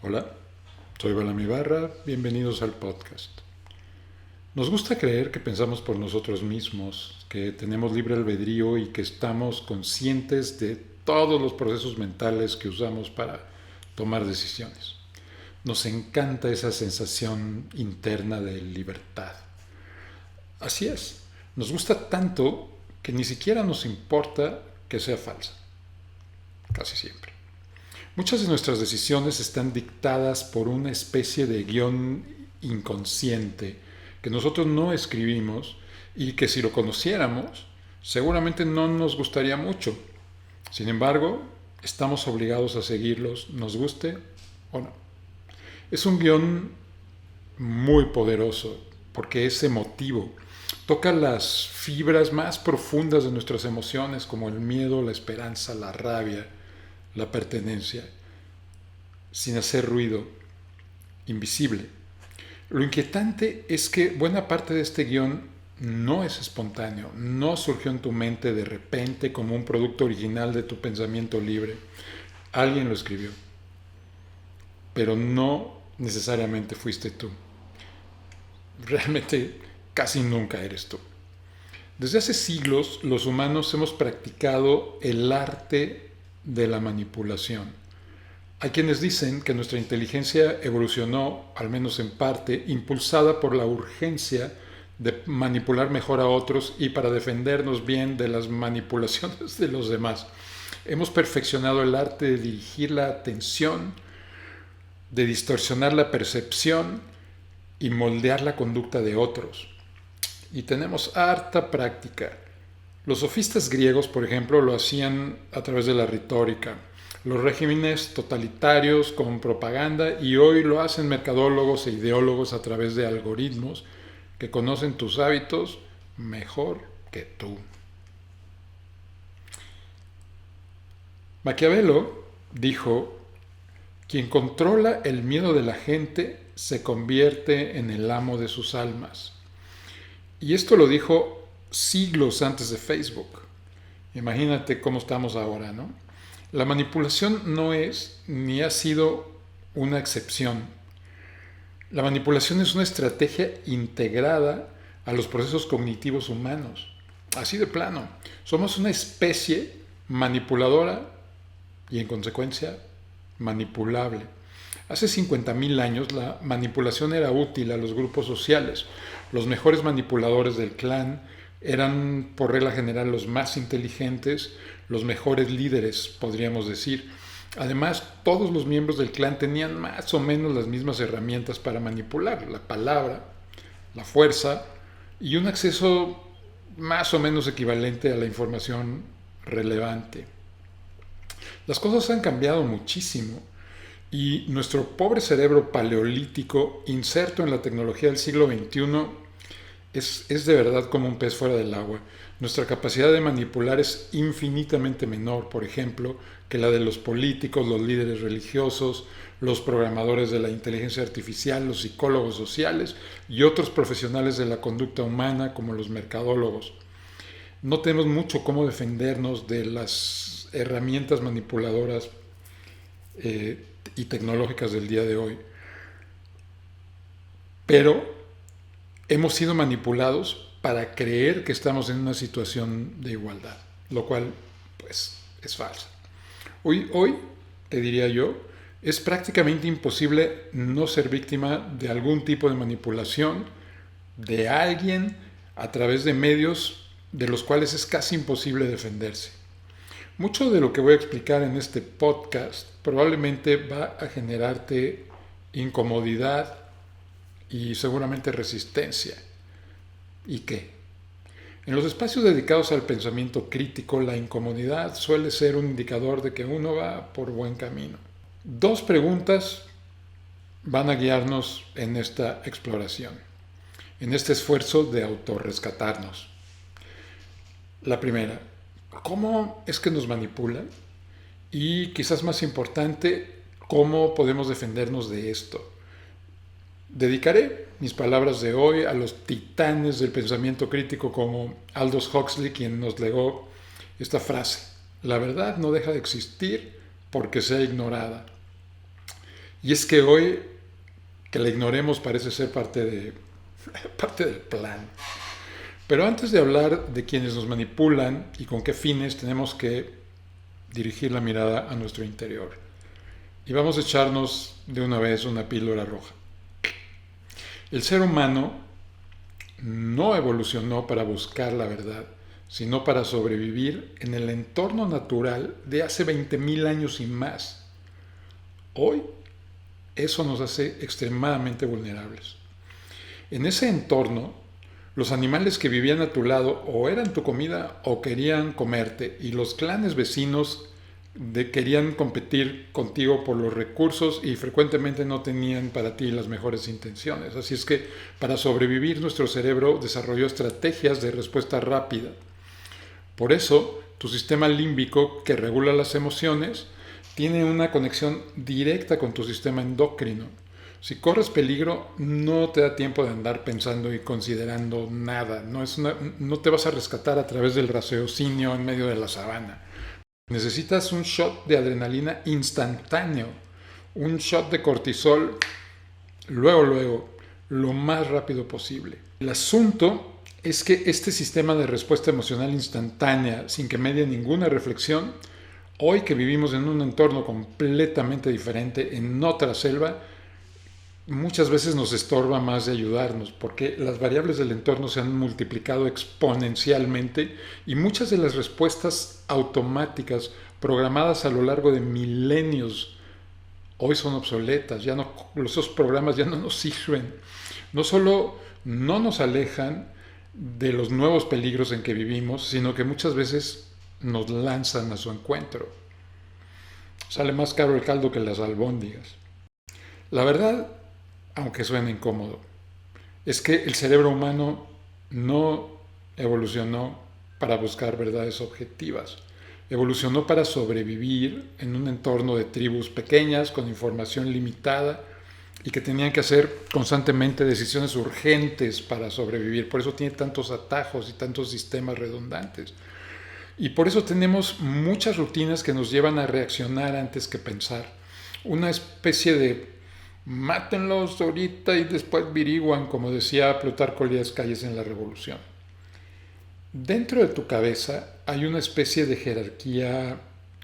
Hola, soy Balam Ibarra, bienvenidos al podcast. Nos gusta creer que pensamos por nosotros mismos, que tenemos libre albedrío y que estamos conscientes de todos los procesos mentales que usamos para tomar decisiones. Nos encanta esa sensación interna de libertad. Así es, nos gusta tanto que ni siquiera nos importa que sea falsa, casi siempre. Muchas de nuestras decisiones están dictadas por una especie de guión inconsciente que nosotros no escribimos y que si lo conociéramos seguramente no nos gustaría mucho. Sin embargo, estamos obligados a seguirlos, nos guste o no. Es un guión muy poderoso porque es emotivo. Toca las fibras más profundas de nuestras emociones como el miedo, la esperanza, la rabia, la pertenencia, sin hacer ruido, invisible. Lo inquietante es que buena parte de este guión no es espontáneo, no surgió en tu mente de repente como un producto original de tu pensamiento libre. Alguien lo escribió, pero no necesariamente fuiste tú. Realmente casi nunca eres tú. Desde hace siglos los humanos hemos practicado el arte de la manipulación. Hay quienes dicen que nuestra inteligencia evolucionó, al menos en parte, impulsada por la urgencia de manipular mejor a otros y para defendernos bien de las manipulaciones de los demás. Hemos perfeccionado el arte de dirigir la atención, de distorsionar la percepción y moldear la conducta de otros. Y tenemos harta práctica. Los sofistas griegos, por ejemplo, lo hacían a través de la retórica. Los regímenes totalitarios con propaganda y hoy lo hacen mercadólogos e ideólogos a través de algoritmos que conocen tus hábitos mejor que tú. Maquiavelo dijo: quien controla el miedo de la gente se convierte en el amo de sus almas. Y esto lo dijo siglos antes de Facebook. Imagínate cómo estamos ahora, ¿no? La manipulación no es ni ha sido una excepción. La manipulación es una estrategia integrada a los procesos cognitivos humanos. Así de plano. Somos una especie manipuladora y en consecuencia manipulable. Hace 50.000 años la manipulación era útil a los grupos sociales. Los mejores manipuladores del clan eran por regla general los más inteligentes, los mejores líderes, podríamos decir. Además, todos los miembros del clan tenían más o menos las mismas herramientas para manipular: la palabra, la fuerza y un acceso más o menos equivalente a la información relevante. Las cosas han cambiado muchísimo y nuestro pobre cerebro paleolítico, inserto en la tecnología del siglo XXI, es de verdad como un pez fuera del agua. Nuestra capacidad de manipular es infinitamente menor, por ejemplo, que la de los políticos, los líderes religiosos, los programadores de la inteligencia artificial, los psicólogos sociales y otros profesionales de la conducta humana como los mercadólogos. No tenemos mucho cómo defendernos de las herramientas manipuladoras y tecnológicas del día de hoy. Pero hemos sido manipulados para creer que estamos en una situación de igualdad, lo cual pues es falso. Hoy, te diría yo, es prácticamente imposible no ser víctima de algún tipo de manipulación de alguien a través de medios de los cuales es casi imposible defenderse. Mucho de lo que voy a explicar en este podcast probablemente va a generarte incomodidad y seguramente resistencia. ¿Y qué? En los espacios dedicados al pensamiento crítico, la incomodidad suele ser un indicador de que uno va por buen camino. Dos preguntas van a guiarnos en esta exploración, en este esfuerzo de autorrescatarnos. La primera: ¿cómo es que nos manipulan? Y quizás más importante, ¿cómo podemos defendernos de esto? Dedicaré mis palabras de hoy a los titanes del pensamiento crítico como Aldous Huxley, quien nos legó esta frase: la verdad no deja de existir porque sea ignorada. Y es que hoy que la ignoremos parece ser parte del plan. Pero antes de hablar de quienes nos manipulan y con qué fines, tenemos que dirigir la mirada a nuestro interior. Y vamos a echarnos de una vez una píldora roja. El ser humano no evolucionó para buscar la verdad, sino para sobrevivir en el entorno natural de hace 20.000 años y más. Hoy, eso nos hace extremadamente vulnerables. En ese entorno, los animales que vivían a tu lado o eran tu comida o querían comerte, y los clanes vecinos querían competir contigo por los recursos y frecuentemente no tenían para ti las mejores intenciones. Así es que para sobrevivir nuestro cerebro desarrolló estrategias de respuesta rápida. Por eso, tu sistema límbico, que regula las emociones, tiene una conexión directa con tu sistema endocrino. Si corres peligro, no te da tiempo de andar pensando y considerando nada. No te vas a rescatar a través del raciocinio en medio de la sabana. Necesitas un shot de adrenalina instantáneo, un shot de cortisol luego, lo más rápido posible. El asunto es que este sistema de respuesta emocional instantánea, sin que medie ninguna reflexión, hoy que vivimos en un entorno completamente diferente, en otra selva, muchas veces nos estorba más de ayudarnos, porque las variables del entorno se han multiplicado exponencialmente y muchas de las respuestas automáticas programadas a lo largo de milenios hoy son obsoletas. Esos programas ya no nos sirven. No solo no nos alejan de los nuevos peligros en que vivimos, sino que muchas veces nos lanzan a su encuentro. Sale más caro el caldo que las albóndigas. La verdad, aunque suene incómodo, es que el cerebro humano no evolucionó para buscar verdades objetivas. Evolucionó para sobrevivir en un entorno de tribus pequeñas, con información limitada y que tenían que hacer constantemente decisiones urgentes para sobrevivir. Por eso tiene tantos atajos y tantos sistemas redundantes. Y por eso tenemos muchas rutinas que nos llevan a reaccionar antes que pensar. Una especie de mátenlos ahorita y después viriguan, como decía Plutarco Elías Calles en La Revolución. Dentro de tu cabeza hay una especie de jerarquía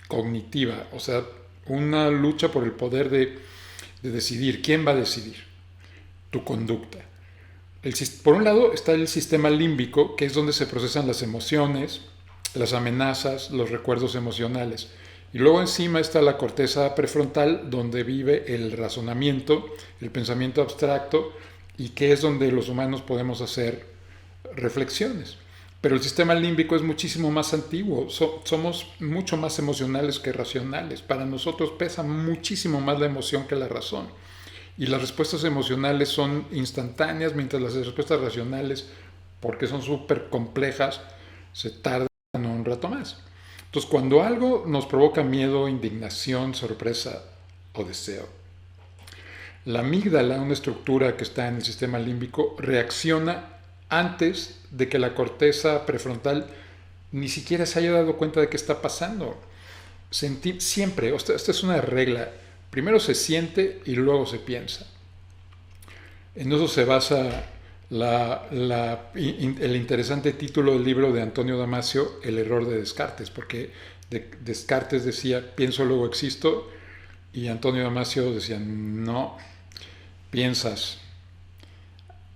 cognitiva, o sea, una lucha por el poder de decidir. ¿Quién va a decidir? Tu conducta. Por un lado está el sistema límbico, que es donde se procesan las emociones, las amenazas, los recuerdos emocionales. Y luego encima está la corteza prefrontal, donde vive el razonamiento, el pensamiento abstracto, y que es donde los humanos podemos hacer reflexiones. Pero el sistema límbico es muchísimo más antiguo. Somos mucho más emocionales que racionales. Para nosotros pesa muchísimo más la emoción que la razón. Y las respuestas emocionales son instantáneas, mientras las respuestas racionales, porque son súper complejas, se tardan un rato más. Entonces, cuando algo nos provoca miedo, indignación, sorpresa o deseo, la amígdala, una estructura que está en el sistema límbico, reacciona antes de que la corteza prefrontal ni siquiera se haya dado cuenta de qué está pasando. Siempre, esta es una regla, primero se siente y luego se piensa. En eso se basa el interesante título del libro de Antonio Damasio, El error de Descartes, porque Descartes decía, pienso, luego existo, y Antonio Damasio decía, no, piensas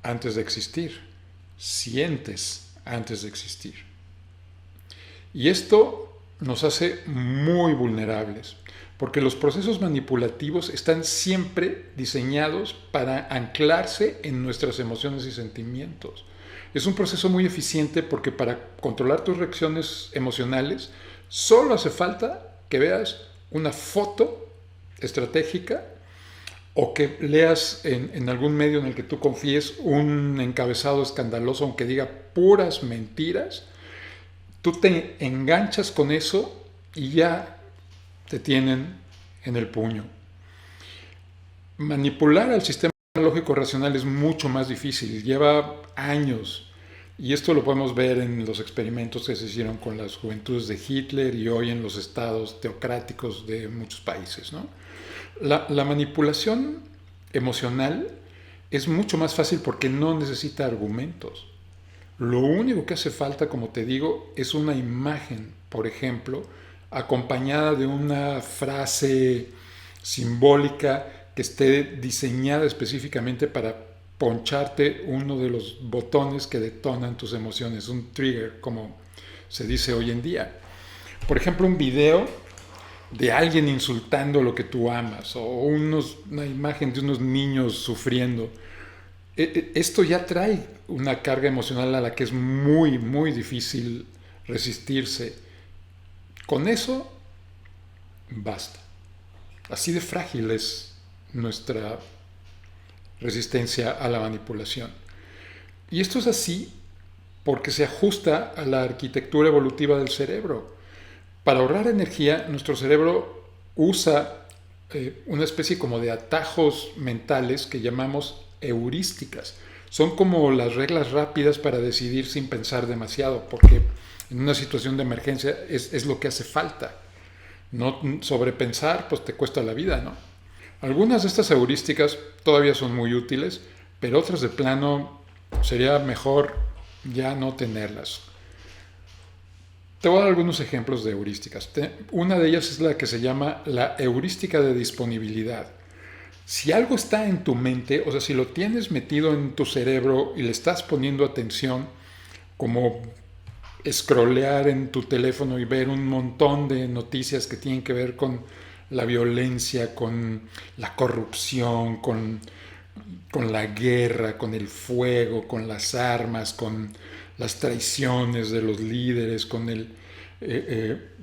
antes de existir, sientes antes de existir. Y esto nos hace muy vulnerables, porque los procesos manipulativos están siempre diseñados para anclarse en nuestras emociones y sentimientos. Es un proceso muy eficiente porque para controlar tus reacciones emocionales solo hace falta que veas una foto estratégica o que leas en algún medio en el que tú confíes un encabezado escandaloso, aunque diga puras mentiras. Tú te enganchas con eso y ya te tienen en el puño. Manipular al sistema lógico racional es mucho más difícil, lleva años. Y esto lo podemos ver en los experimentos que se hicieron con las juventudes de Hitler y hoy en los estados teocráticos de muchos países, ¿no? La manipulación emocional es mucho más fácil porque no necesita argumentos. Lo único que hace falta, como te digo, es una imagen, por ejemplo, acompañada de una frase simbólica que esté diseñada específicamente para poncharte uno de los botones que detonan tus emociones, un trigger, como se dice hoy en día. Por ejemplo, un video de alguien insultando lo que tú amas, o una imagen de unos niños sufriendo. Esto ya trae una carga emocional a la que es muy, muy difícil resistirse. Con eso, basta. Así de frágil es nuestra resistencia a la manipulación. Y esto es así porque se ajusta a la arquitectura evolutiva del cerebro. Para ahorrar energía, nuestro cerebro usa una especie como de atajos mentales que llamamos heurísticas. Son como las reglas rápidas para decidir sin pensar demasiado, porque en una situación de emergencia es lo que hace falta. No sobrepensar, pues te cuesta la vida, ¿no? Algunas de estas heurísticas todavía son muy útiles, pero otras de plano sería mejor ya no tenerlas. Te voy a dar algunos ejemplos de heurísticas. Una de ellas es la que se llama la heurística de disponibilidad. Si algo está en tu mente, o sea, si lo tienes metido en tu cerebro y le estás poniendo atención, como scrollear en tu teléfono y ver un montón de noticias que tienen que ver con la violencia, con la corrupción, con la guerra, con el fuego, con las armas, con las traiciones de los líderes, con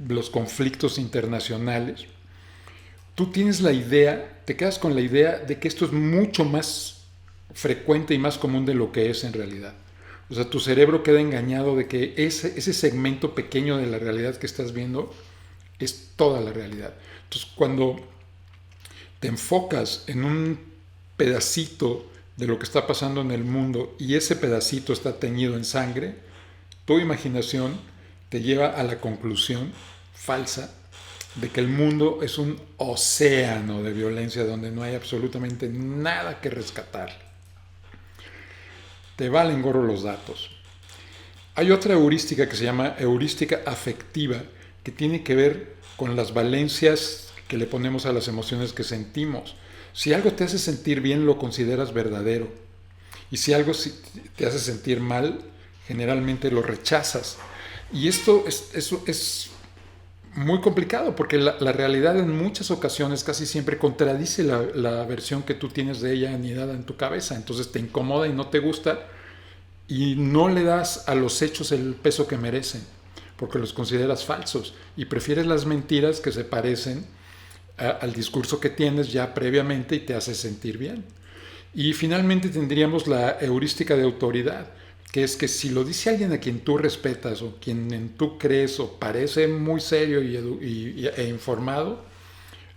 los conflictos internacionales. Tú tienes la idea, te quedas con la idea de que esto es mucho más frecuente y más común de lo que es en realidad. O sea, tu cerebro queda engañado de que ese segmento pequeño de la realidad que estás viendo es toda la realidad. Entonces, cuando te enfocas en un pedacito de lo que está pasando en el mundo y ese pedacito está teñido en sangre, tu imaginación te lleva a la conclusión falsa de que el mundo es un océano de violencia donde no hay absolutamente nada que rescatar. Te valen gorro los datos. Hay otra heurística que se llama heurística afectiva, que tiene que ver con las valencias que le ponemos a las emociones que sentimos. Si algo te hace sentir bien, lo consideras verdadero. Y si algo te hace sentir mal, generalmente lo rechazas. Y esto es muy complicado porque la realidad en muchas ocasiones casi siempre contradice la versión que tú tienes de ella anidada en tu cabeza. Entonces te incomoda y no te gusta y no le das a los hechos el peso que merecen porque los consideras falsos y prefieres las mentiras que se parecen al discurso que tienes ya previamente y te hace sentir bien. Y finalmente tendríamos la heurística de autoridad, que es que si lo dice alguien a quien tú respetas o quien tú crees o parece muy serio e informado,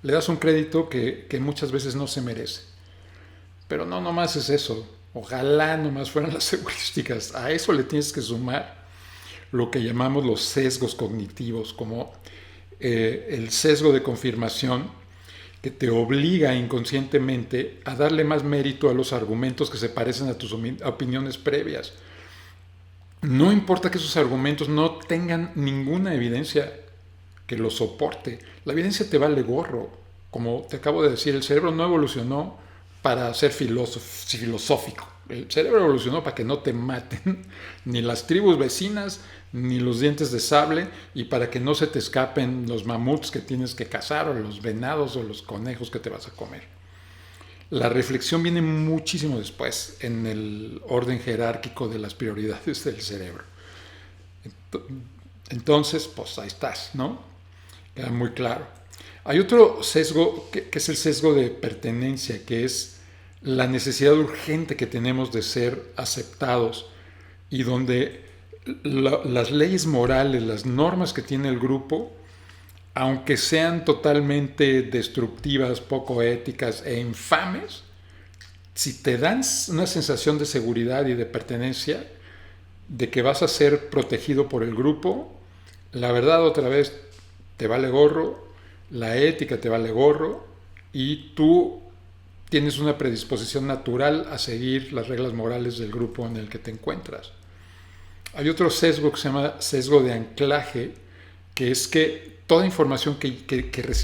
le das un crédito que muchas veces no se merece. Pero no nomás es eso. Ojalá nomás fueran las heurísticas. A eso le tienes que sumar lo que llamamos los sesgos cognitivos, como el sesgo de confirmación, que te obliga inconscientemente a darle más mérito a los argumentos que se parecen a tus opiniones previas. No importa que esos argumentos no tengan ninguna evidencia que los soporte. La evidencia te vale gorro. Como te acabo de decir, el cerebro no evolucionó para ser filosófico. El cerebro evolucionó para que no te maten ni las tribus vecinas ni los dientes de sable y para que no se te escapen los mamuts que tienes que cazar o los venados o los conejos que te vas a comer. La reflexión viene muchísimo después en el orden jerárquico de las prioridades del cerebro. Entonces, pues ahí estás, ¿no? Queda muy claro. Hay otro sesgo que es el sesgo de pertenencia, que es la necesidad urgente que tenemos de ser aceptados y donde las leyes morales, las normas que tiene el grupo, aunque sean totalmente destructivas, poco éticas e infames, si te dan una sensación de seguridad y de pertenencia, de que vas a ser protegido por el grupo, la verdad otra vez te vale gorro, la ética te vale gorro y tú tienes una predisposición natural a seguir las reglas morales del grupo en el que te encuentras. Hay otro sesgo que se llama sesgo de anclaje, que es que toda información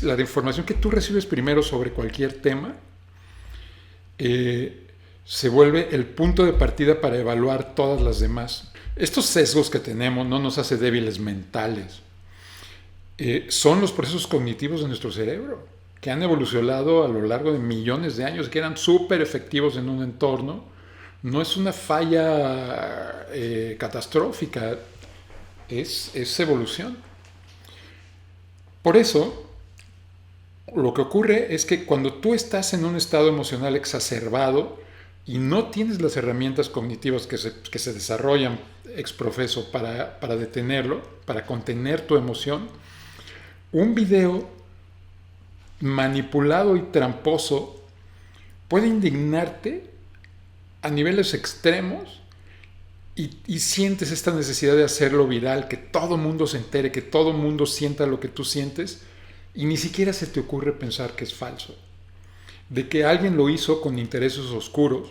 la información que tú recibes primero sobre cualquier tema se vuelve el punto de partida para evaluar todas las demás. Estos sesgos que tenemos no nos hace débiles mentales. Son los procesos cognitivos de nuestro cerebro, que han evolucionado a lo largo de millones de años, que eran súper efectivos en un entorno. No es una falla catastrófica, es evolución. Por eso, lo que ocurre es que cuando tú estás en un estado emocional exacerbado y no tienes las herramientas cognitivas que se desarrollan ex profeso para detenerlo, para contener tu emoción, un video manipulado y tramposo puede indignarte a niveles extremos y sientes esta necesidad de hacerlo viral, que todo mundo se entere, que todo mundo sienta lo que tú sientes, y ni siquiera se te ocurre pensar que es falso, de que alguien lo hizo con intereses oscuros,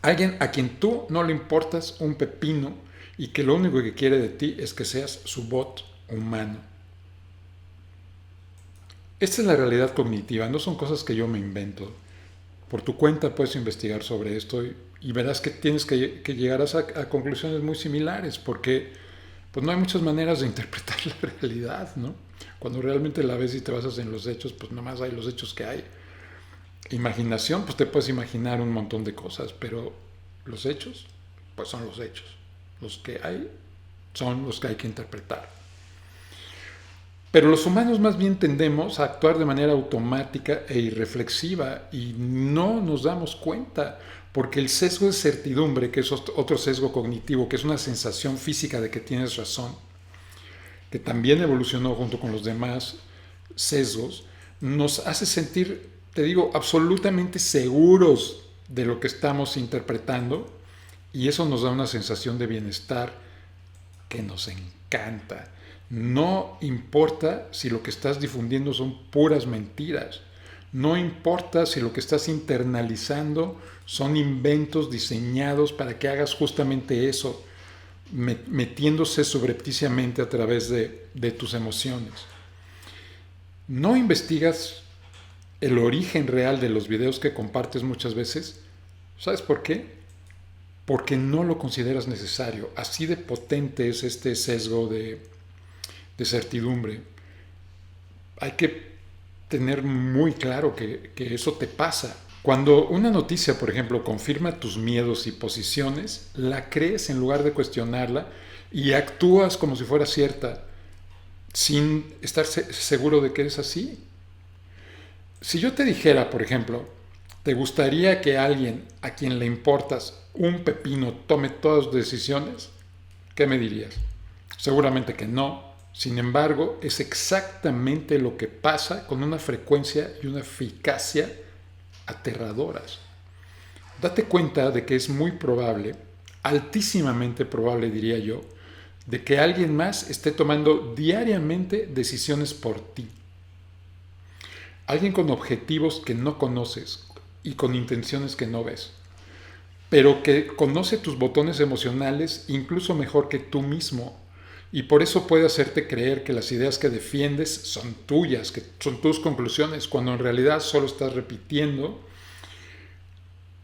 alguien a quien tú no le importas un pepino y que lo único que quiere de ti es que seas su bot humano. Esta es la realidad cognitiva, no son cosas que yo me invento. Por tu cuenta puedes investigar sobre esto y verás que tienes que llegar a conclusiones muy similares, porque pues no hay muchas maneras de interpretar la realidad, ¿no? Cuando realmente la ves y te basas en los hechos, pues nomás hay los hechos que hay. Imaginación, pues te puedes imaginar un montón de cosas, pero los hechos, pues son los hechos. Los que hay son los que hay que interpretar. Pero los humanos más bien tendemos a actuar de manera automática e irreflexiva y no nos damos cuenta, porque el sesgo de certidumbre, que es otro sesgo cognitivo, que es una sensación física de que tienes razón, que también evolucionó junto con los demás sesgos, nos hace sentir, te digo, absolutamente seguros de lo que estamos interpretando, y eso nos da una sensación de bienestar que nos encanta. No importa si lo que estás difundiendo son puras mentiras. No importa si lo que estás internalizando son inventos diseñados para que hagas justamente eso, metiéndose subrepticiamente a través de tus emociones. No investigas el origen real de los videos que compartes muchas veces. ¿Sabes por qué? Porque no lo consideras necesario. Así de potente es este sesgo de certidumbre. Hay que tener muy claro que eso te pasa. Cuando una noticia, por ejemplo, confirma tus miedos y posiciones, la crees en lugar de cuestionarla y actúas como si fuera cierta, sin estar seguro de que es así. Si yo te dijera, por ejemplo, ¿te gustaría que alguien a quien le importas un pepino tome todas tus decisiones? ¿Qué me dirías? Seguramente que no. Sin embargo, es exactamente lo que pasa con una frecuencia y una eficacia aterradoras. Date cuenta de que es muy probable, altísimamente probable diría yo, de que alguien más esté tomando diariamente decisiones por ti. Alguien con objetivos que no conoces y con intenciones que no ves, pero que conoce tus botones emocionales incluso mejor que tú mismo. Y por eso puede hacerte creer que las ideas que defiendes son tuyas, que son tus conclusiones, cuando en realidad solo estás repitiendo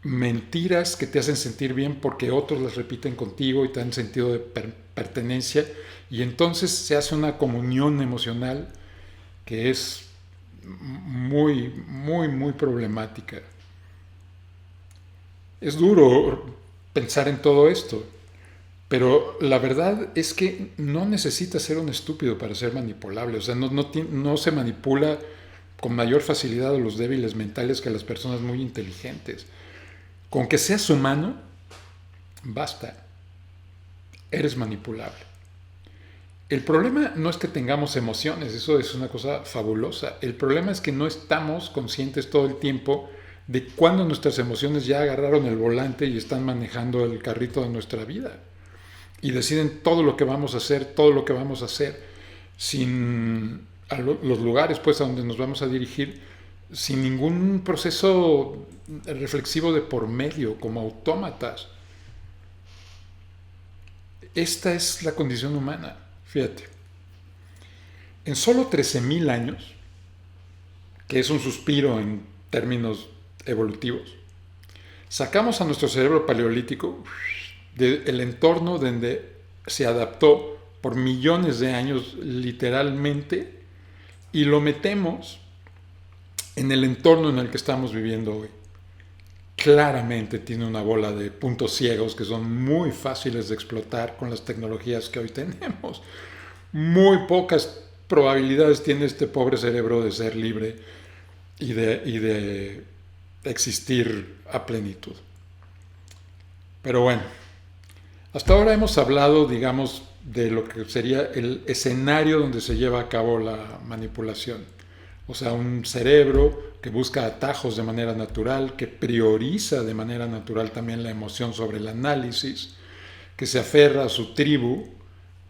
mentiras que te hacen sentir bien porque otros las repiten contigo y te dan sentido de pertenencia. Y entonces se hace una comunión emocional que es muy, muy, muy problemática. Es duro pensar en todo esto. Pero la verdad es que no necesitas ser un estúpido para ser manipulable. O sea, no se manipula con mayor facilidad a los débiles mentales que a las personas muy inteligentes. Con que seas humano, basta. Eres manipulable. El problema no es que tengamos emociones, eso es una cosa fabulosa. El problema es que no estamos conscientes todo el tiempo de cuándo nuestras emociones ya agarraron el volante y están manejando el carrito de nuestra vida. Y deciden todo lo que vamos a hacer, sin los lugares pues a donde nos vamos a dirigir, sin ningún proceso reflexivo de por medio, como autómatas. Esta es la condición humana, fíjate. En solo 13.000 años, que es un suspiro en términos evolutivos, sacamos a nuestro cerebro paleolítico del entorno donde se adaptó por millones de años literalmente y lo metemos en el entorno en el que estamos viviendo hoy. Claramente tiene una bola de puntos ciegos que son muy fáciles de explotar con las tecnologías que hoy tenemos. Muy pocas probabilidades tiene este pobre cerebro de ser libre y de existir a plenitud. Pero bueno, hasta ahora hemos hablado, digamos, de lo que sería el escenario donde se lleva a cabo la manipulación. O sea, un cerebro que busca atajos de manera natural, que prioriza de manera natural también la emoción sobre el análisis, que se aferra a su tribu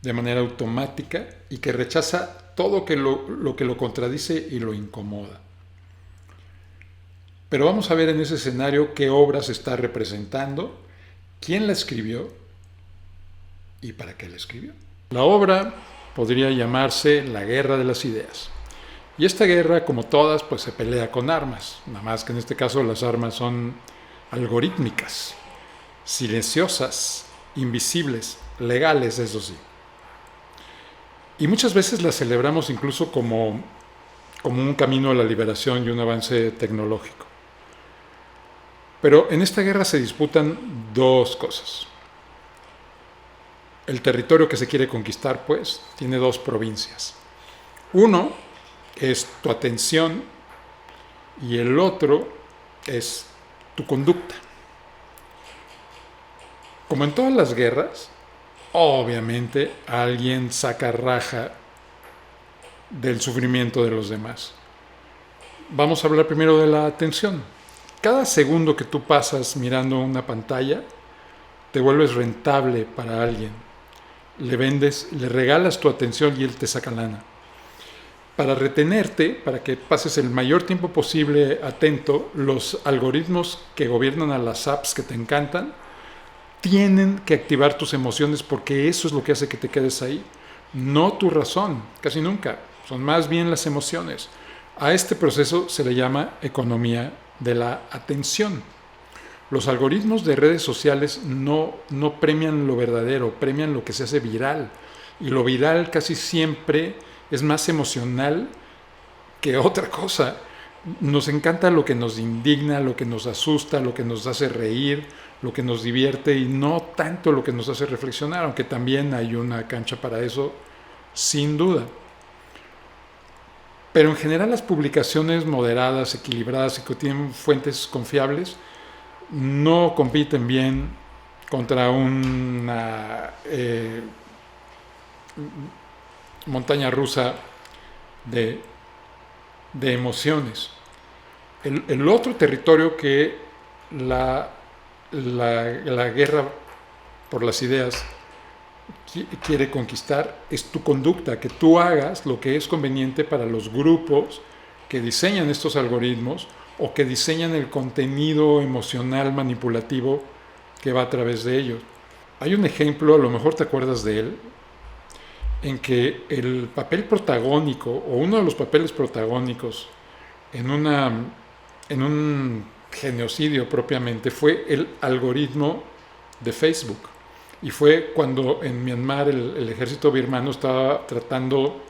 de manera automática y que rechaza todo lo que lo contradice y lo incomoda. Pero vamos a ver en ese escenario qué obra se está representando, quién la escribió y para qué la escribió. La obra podría llamarse La Guerra de las Ideas. Y esta guerra, como todas, pues se pelea con armas. Nada más que en este caso las armas son algorítmicas, silenciosas, invisibles, legales, eso sí. Y muchas veces las celebramos incluso como un camino a la liberación y un avance tecnológico. Pero en esta guerra se disputan dos cosas. El territorio que se quiere conquistar, pues, tiene dos provincias. Uno es tu atención y el otro es tu conducta. Como en todas las guerras, obviamente alguien saca raja del sufrimiento de los demás. Vamos a hablar primero de la atención. Cada segundo que tú pasas mirando una pantalla, te vuelves rentable para alguien. Le vendes, le regalas tu atención y él te saca lana. Para retenerte, para que pases el mayor tiempo posible atento, los algoritmos que gobiernan a las apps que te encantan tienen que activar tus emociones porque eso es lo que hace que te quedes ahí. No tu razón, casi nunca. Son más bien las emociones. A este proceso se le llama economía de la atención. Los algoritmos de redes sociales no premian lo verdadero, premian lo que se hace viral. Y lo viral casi siempre es más emocional que otra cosa. Nos encanta lo que nos indigna, lo que nos asusta, lo que nos hace reír, lo que nos divierte y no tanto lo que nos hace reflexionar, aunque también hay una cancha para eso, sin duda. Pero en general las publicaciones moderadas, equilibradas y que tienen fuentes confiables no compiten bien contra una montaña rusa de emociones. El otro territorio que la guerra por las ideas quiere conquistar es tu conducta, que tú hagas lo que es conveniente para los grupos que diseñan estos algoritmos o que diseñan el contenido emocional manipulativo que va a través de ellos. Hay un ejemplo, a lo mejor te acuerdas de él, en que el papel protagónico o uno de los papeles protagónicos en un genocidio propiamente fue el algoritmo de Facebook. Y fue cuando en Myanmar el ejército birmano estaba tratando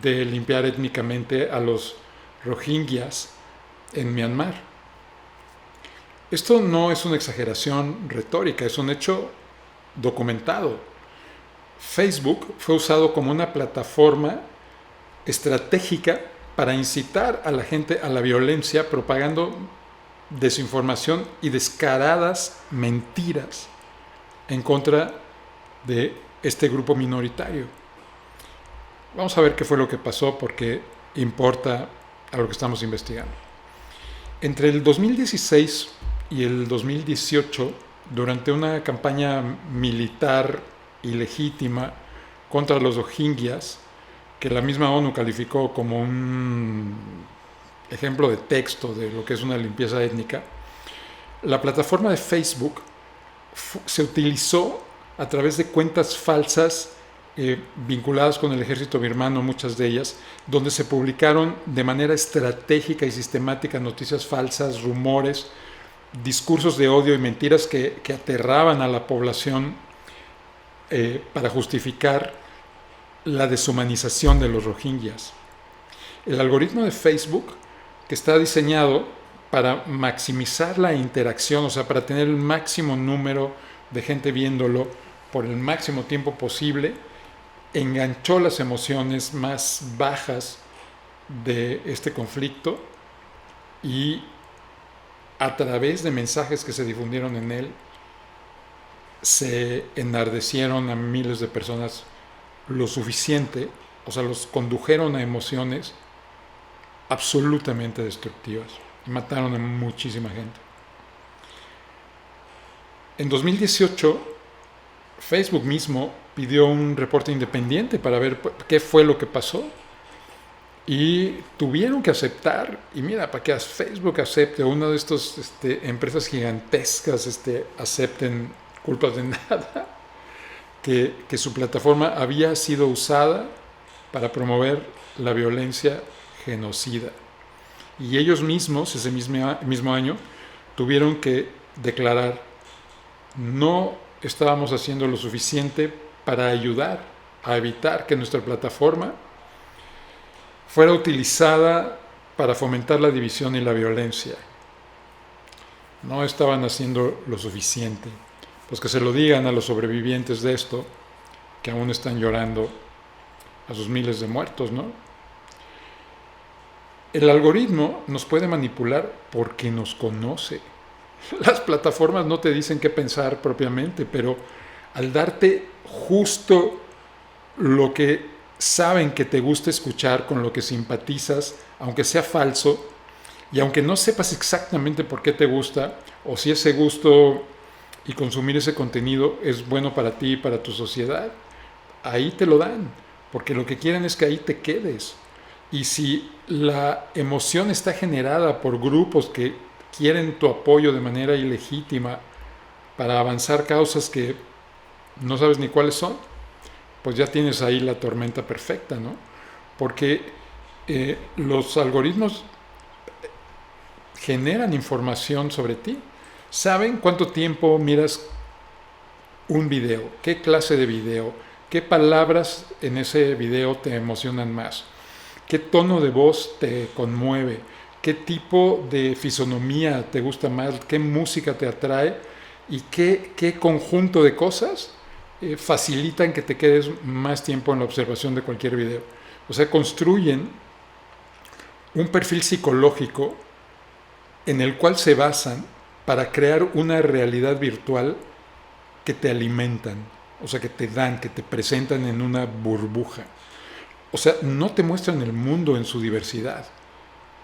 de limpiar étnicamente a los rohingyas en Myanmar. Esto no es una exageración retórica, es un hecho documentado. Facebook fue usado como una plataforma estratégica para incitar a la gente a la violencia, propagando desinformación y descaradas mentiras en contra de este grupo minoritario. Vamos a ver qué fue lo que pasó porque importa a lo que estamos investigando. Entre el 2016 y el 2018, durante una campaña militar ilegítima contra los rohingyas, que la misma ONU calificó como un ejemplo de texto de lo que es una limpieza étnica, la plataforma de Facebook se utilizó a través de cuentas falsas vinculadas con el ejército birmano, muchas de ellas, donde se publicaron de manera estratégica y sistemática noticias falsas, rumores, discursos de odio y mentiras que aterraban a la población para justificar la deshumanización de los rohingyas. El algoritmo de Facebook, que está diseñado para maximizar la interacción, o sea, para tener el máximo número de gente viéndolo por el máximo tiempo posible, enganchó las emociones más bajas de este conflicto y a través de mensajes que se difundieron en él, se enardecieron a miles de personas lo suficiente, o sea, los condujeron a emociones absolutamente destructivas y mataron a muchísima gente. En 2018, Facebook mismo pidió un reporte independiente para ver qué fue lo que pasó y tuvieron que aceptar, y mira, para que Facebook acepte, una de estas empresas gigantescas acepten culpas de nada, que su plataforma había sido usada para promover la violencia genocida. Y ellos mismos, ese mismo año, tuvieron que declarar: no estábamos haciendo lo suficiente para ayudar a evitar que nuestra plataforma fuera utilizada para fomentar la división y la violencia. No estaban haciendo lo suficiente. Pues que se lo digan a los sobrevivientes de esto, que aún están llorando a sus miles de muertos, ¿no? El algoritmo nos puede manipular porque nos conoce. Las plataformas no te dicen qué pensar propiamente, pero al darte justo lo que saben que te gusta escuchar, con lo que simpatizas, aunque sea falso, y aunque no sepas exactamente por qué te gusta, o si ese gusto y consumir ese contenido es bueno para ti y para tu sociedad, ahí te lo dan, porque lo que quieren es que ahí te quedes. Y si la emoción está generada por grupos que quieren tu apoyo de manera ilegítima para avanzar causas que no sabes ni cuáles son, pues ya tienes ahí la tormenta perfecta, ¿no? Porque los algoritmos generan información sobre ti. Saben cuánto tiempo miras un video, qué clase de video, qué palabras en ese video te emocionan más, qué tono de voz te conmueve, qué tipo de fisonomía te gusta más, qué música te atrae y qué conjunto de cosas facilitan que te quedes más tiempo en la observación de cualquier video. O sea, construyen un perfil psicológico en el cual se basan para crear una realidad virtual que te alimentan, o sea, que te dan, que te presentan en una burbuja. O sea, no te muestran el mundo en su diversidad.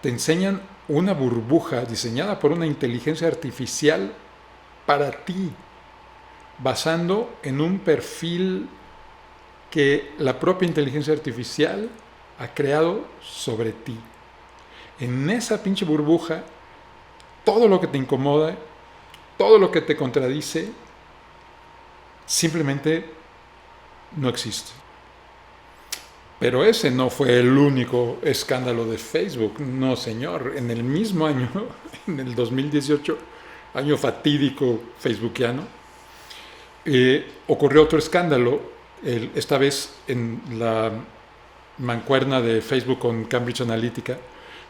Te enseñan una burbuja diseñada por una inteligencia artificial para ti, basando en un perfil que la propia inteligencia artificial ha creado sobre ti. En esa pinche burbuja, todo lo que te incomoda, todo lo que te contradice, simplemente no existe. Pero ese no fue el único escándalo de Facebook, no señor. En el mismo año, en el 2018, año fatídico facebookiano, ocurrió otro escándalo, esta vez en la mancuerna de Facebook con Cambridge Analytica,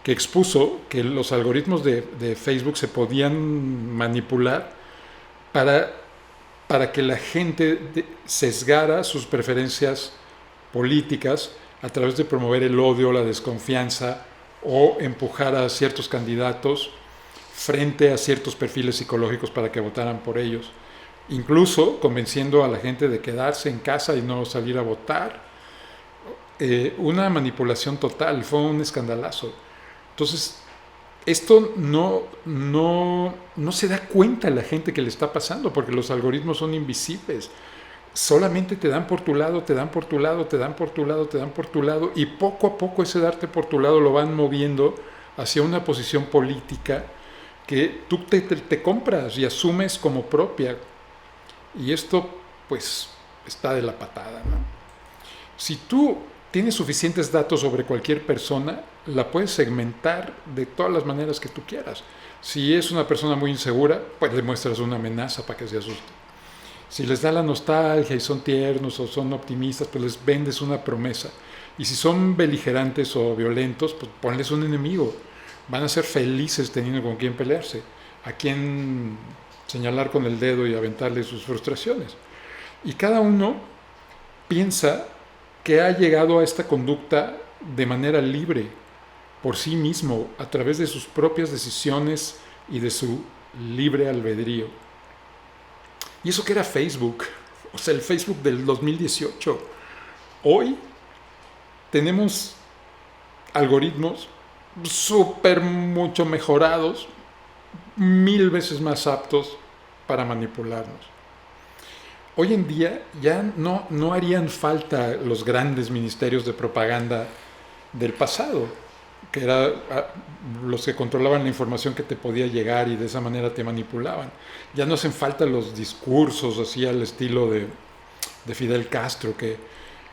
que expuso que los algoritmos de Facebook se podían manipular para que la gente sesgara sus preferencias políticas a través de promover el odio, la desconfianza o empujar a ciertos candidatos frente a ciertos perfiles psicológicos para que votaran por ellos, incluso convenciendo a la gente de quedarse en casa y no salir a votar. Una manipulación total, fue un escandalazo. Entonces, esto no se da cuenta la gente que le está pasando, porque los algoritmos son invisibles. Solamente te dan por tu lado, te dan por tu lado, te dan por tu lado, te dan por tu lado, y poco a poco ese darte por tu lado lo van moviendo hacia una posición política que tú te compras y asumes como propia. Y esto, pues, está de la patada, ¿no? Si tú tienes suficientes datos sobre cualquier persona, la puedes segmentar de todas las maneras que tú quieras. Si es una persona muy insegura, pues le muestras una amenaza para que se asuste. Si les da la nostalgia y son tiernos o son optimistas, pues les vendes una promesa. Y si son beligerantes o violentos, pues ponles un enemigo. Van a ser felices teniendo con quién pelearse, a quién señalar con el dedo y aventarle sus frustraciones. Y cada uno piensa que ha llegado a esta conducta de manera libre, por sí mismo, a través de sus propias decisiones y de su libre albedrío. Y eso que era Facebook, o sea, el Facebook del 2018. Hoy tenemos algoritmos súper mucho mejorados, 1000 veces más aptos para manipularnos. Hoy en día ya no harían falta los grandes ministerios de propaganda del pasado, que eran los que controlaban la información que te podía llegar y de esa manera te manipulaban. Ya no hacen falta los discursos así al estilo de Fidel Castro que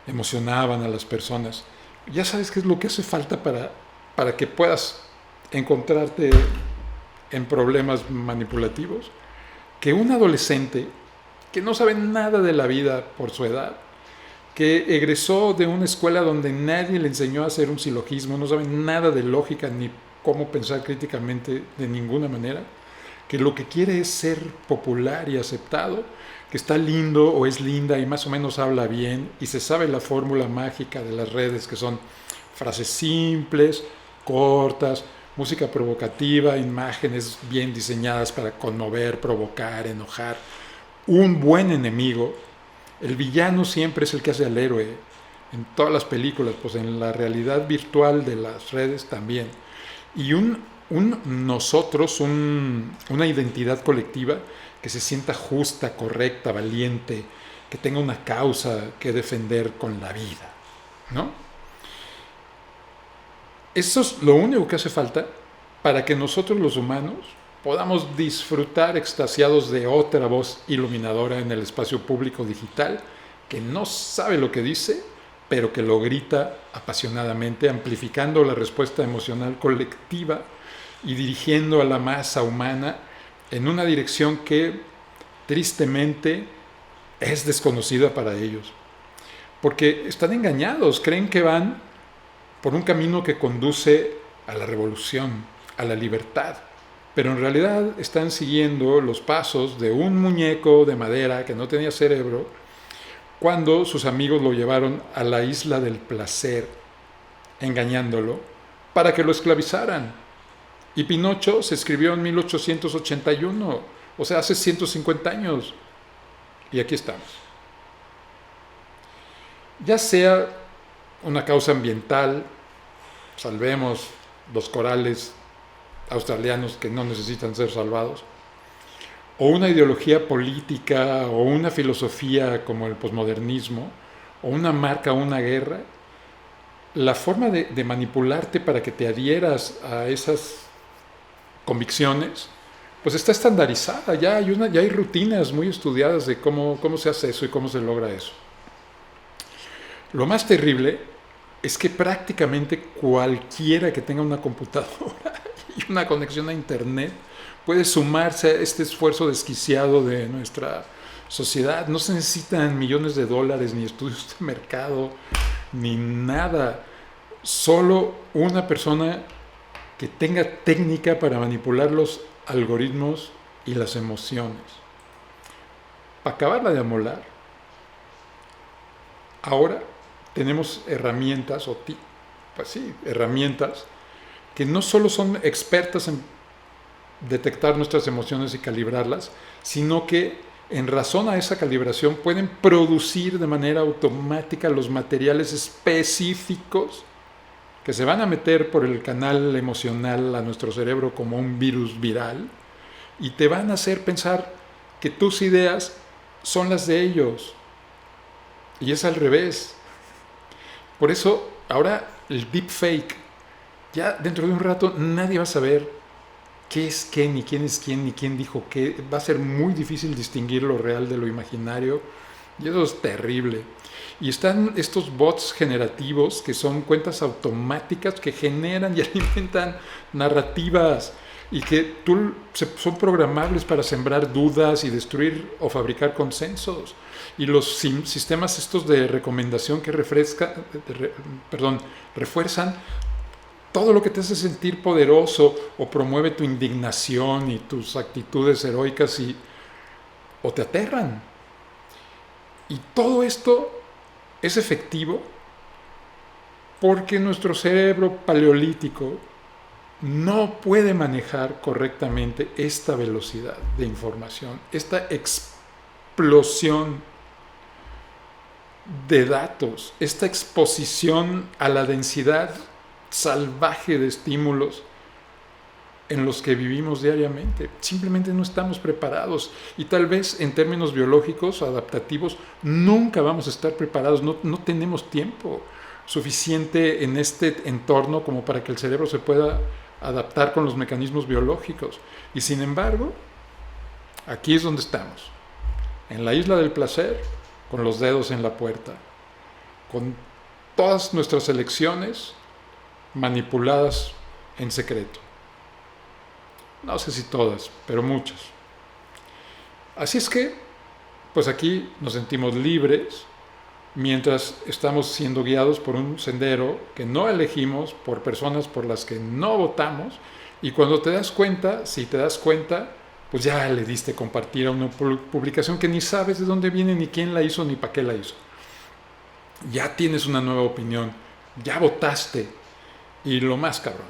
emocionaban a las personas. Ya sabes qué es lo que hace falta para que puedas encontrarte en problemas manipulativos. Que un adolescente que no sabe nada de la vida por su edad, que egresó de una escuela donde nadie le enseñó a hacer un silogismo, no sabe nada de lógica ni cómo pensar críticamente de ninguna manera, que lo que quiere es ser popular y aceptado, que está lindo o es linda y más o menos habla bien y se sabe la fórmula mágica de las redes, que son frases simples, cortas, música provocativa, imágenes bien diseñadas para conmover, provocar, enojar. Un buen enemigo. El villano siempre es el que hace al héroe. En todas las películas, pues en la realidad virtual de las redes también. Y un nosotros, una identidad colectiva que se sienta justa, correcta, valiente, que tenga una causa que defender con la vida, ¿no? Eso es lo único que hace falta para que nosotros los humanos podamos disfrutar extasiados de otra voz iluminadora en el espacio público digital que no sabe lo que dice, pero que lo grita apasionadamente, amplificando la respuesta emocional colectiva y dirigiendo a la masa humana en una dirección que tristemente es desconocida para ellos. Porque están engañados, creen que van por un camino que conduce a la revolución, a la libertad. Pero en realidad están siguiendo los pasos de un muñeco de madera que no tenía cerebro cuando sus amigos lo llevaron a la isla del placer, engañándolo, para que lo esclavizaran. Y Pinocho se escribió en 1881, o sea, hace 150 años. Y aquí estamos. Ya sea una causa ambiental, salvemos los corales australianos que no necesitan ser salvados, o una ideología política, o una filosofía como el posmodernismo, o una marca o una guerra, la forma de manipularte para que te adhieras a esas convicciones, pues está estandarizada, ya hay rutinas muy estudiadas de cómo se hace eso y cómo se logra eso. Lo más terrible es que prácticamente cualquiera que tenga una computadora y una conexión a internet puede sumarse a este esfuerzo desquiciado de nuestra sociedad. No se necesitan millones de dólares, ni estudios de mercado, ni nada. Solo una persona que tenga técnica para manipular los algoritmos y las emociones. Para acabarla de amolar, ahora tenemos herramientas, herramientas que no solo son expertas en detectar nuestras emociones y calibrarlas, sino que en razón a esa calibración pueden producir de manera automática los materiales específicos que se van a meter por el canal emocional a nuestro cerebro como un virus viral y te van a hacer pensar que tus ideas son las de ellos. Y es al revés. Por eso ahora el deepfake Ya dentro de un rato nadie va a saber qué es qué, ni quién es quién, ni quién dijo qué. Va a ser muy difícil distinguir lo real de lo imaginario. Y eso es terrible. Y están estos bots generativos que son cuentas automáticas que generan y alimentan narrativas y que son programables para sembrar dudas y destruir o fabricar consensos. Y los sistemas estos de recomendación que refuerzan todo lo que te hace sentir poderoso o promueve tu indignación y tus actitudes heroicas o te aterran. Y todo esto es efectivo porque nuestro cerebro paleolítico no puede manejar correctamente esta velocidad de información, esta explosión de datos, esta exposición a la densidad salvaje de estímulos en los que vivimos diariamente. Simplemente no estamos preparados y tal vez en términos biológicos, adaptativos, nunca vamos a estar preparados, no tenemos tiempo suficiente en este entorno como para que el cerebro se pueda adaptar con los mecanismos biológicos. Y sin embargo, aquí es donde estamos, en la isla del placer, con los dedos en la puerta, con todas nuestras elecciones manipuladas en secreto. No sé si todas, pero muchas. Así es que, pues aquí nos sentimos libres mientras estamos siendo guiados por un sendero que no elegimos, por personas por las que no votamos, y cuando te das cuenta, si te das cuenta, pues ya le diste compartir a una publicación que ni sabes de dónde viene, ni quién la hizo, ni para qué la hizo. Ya tienes una nueva opinión, ya votaste, y lo más cabrón,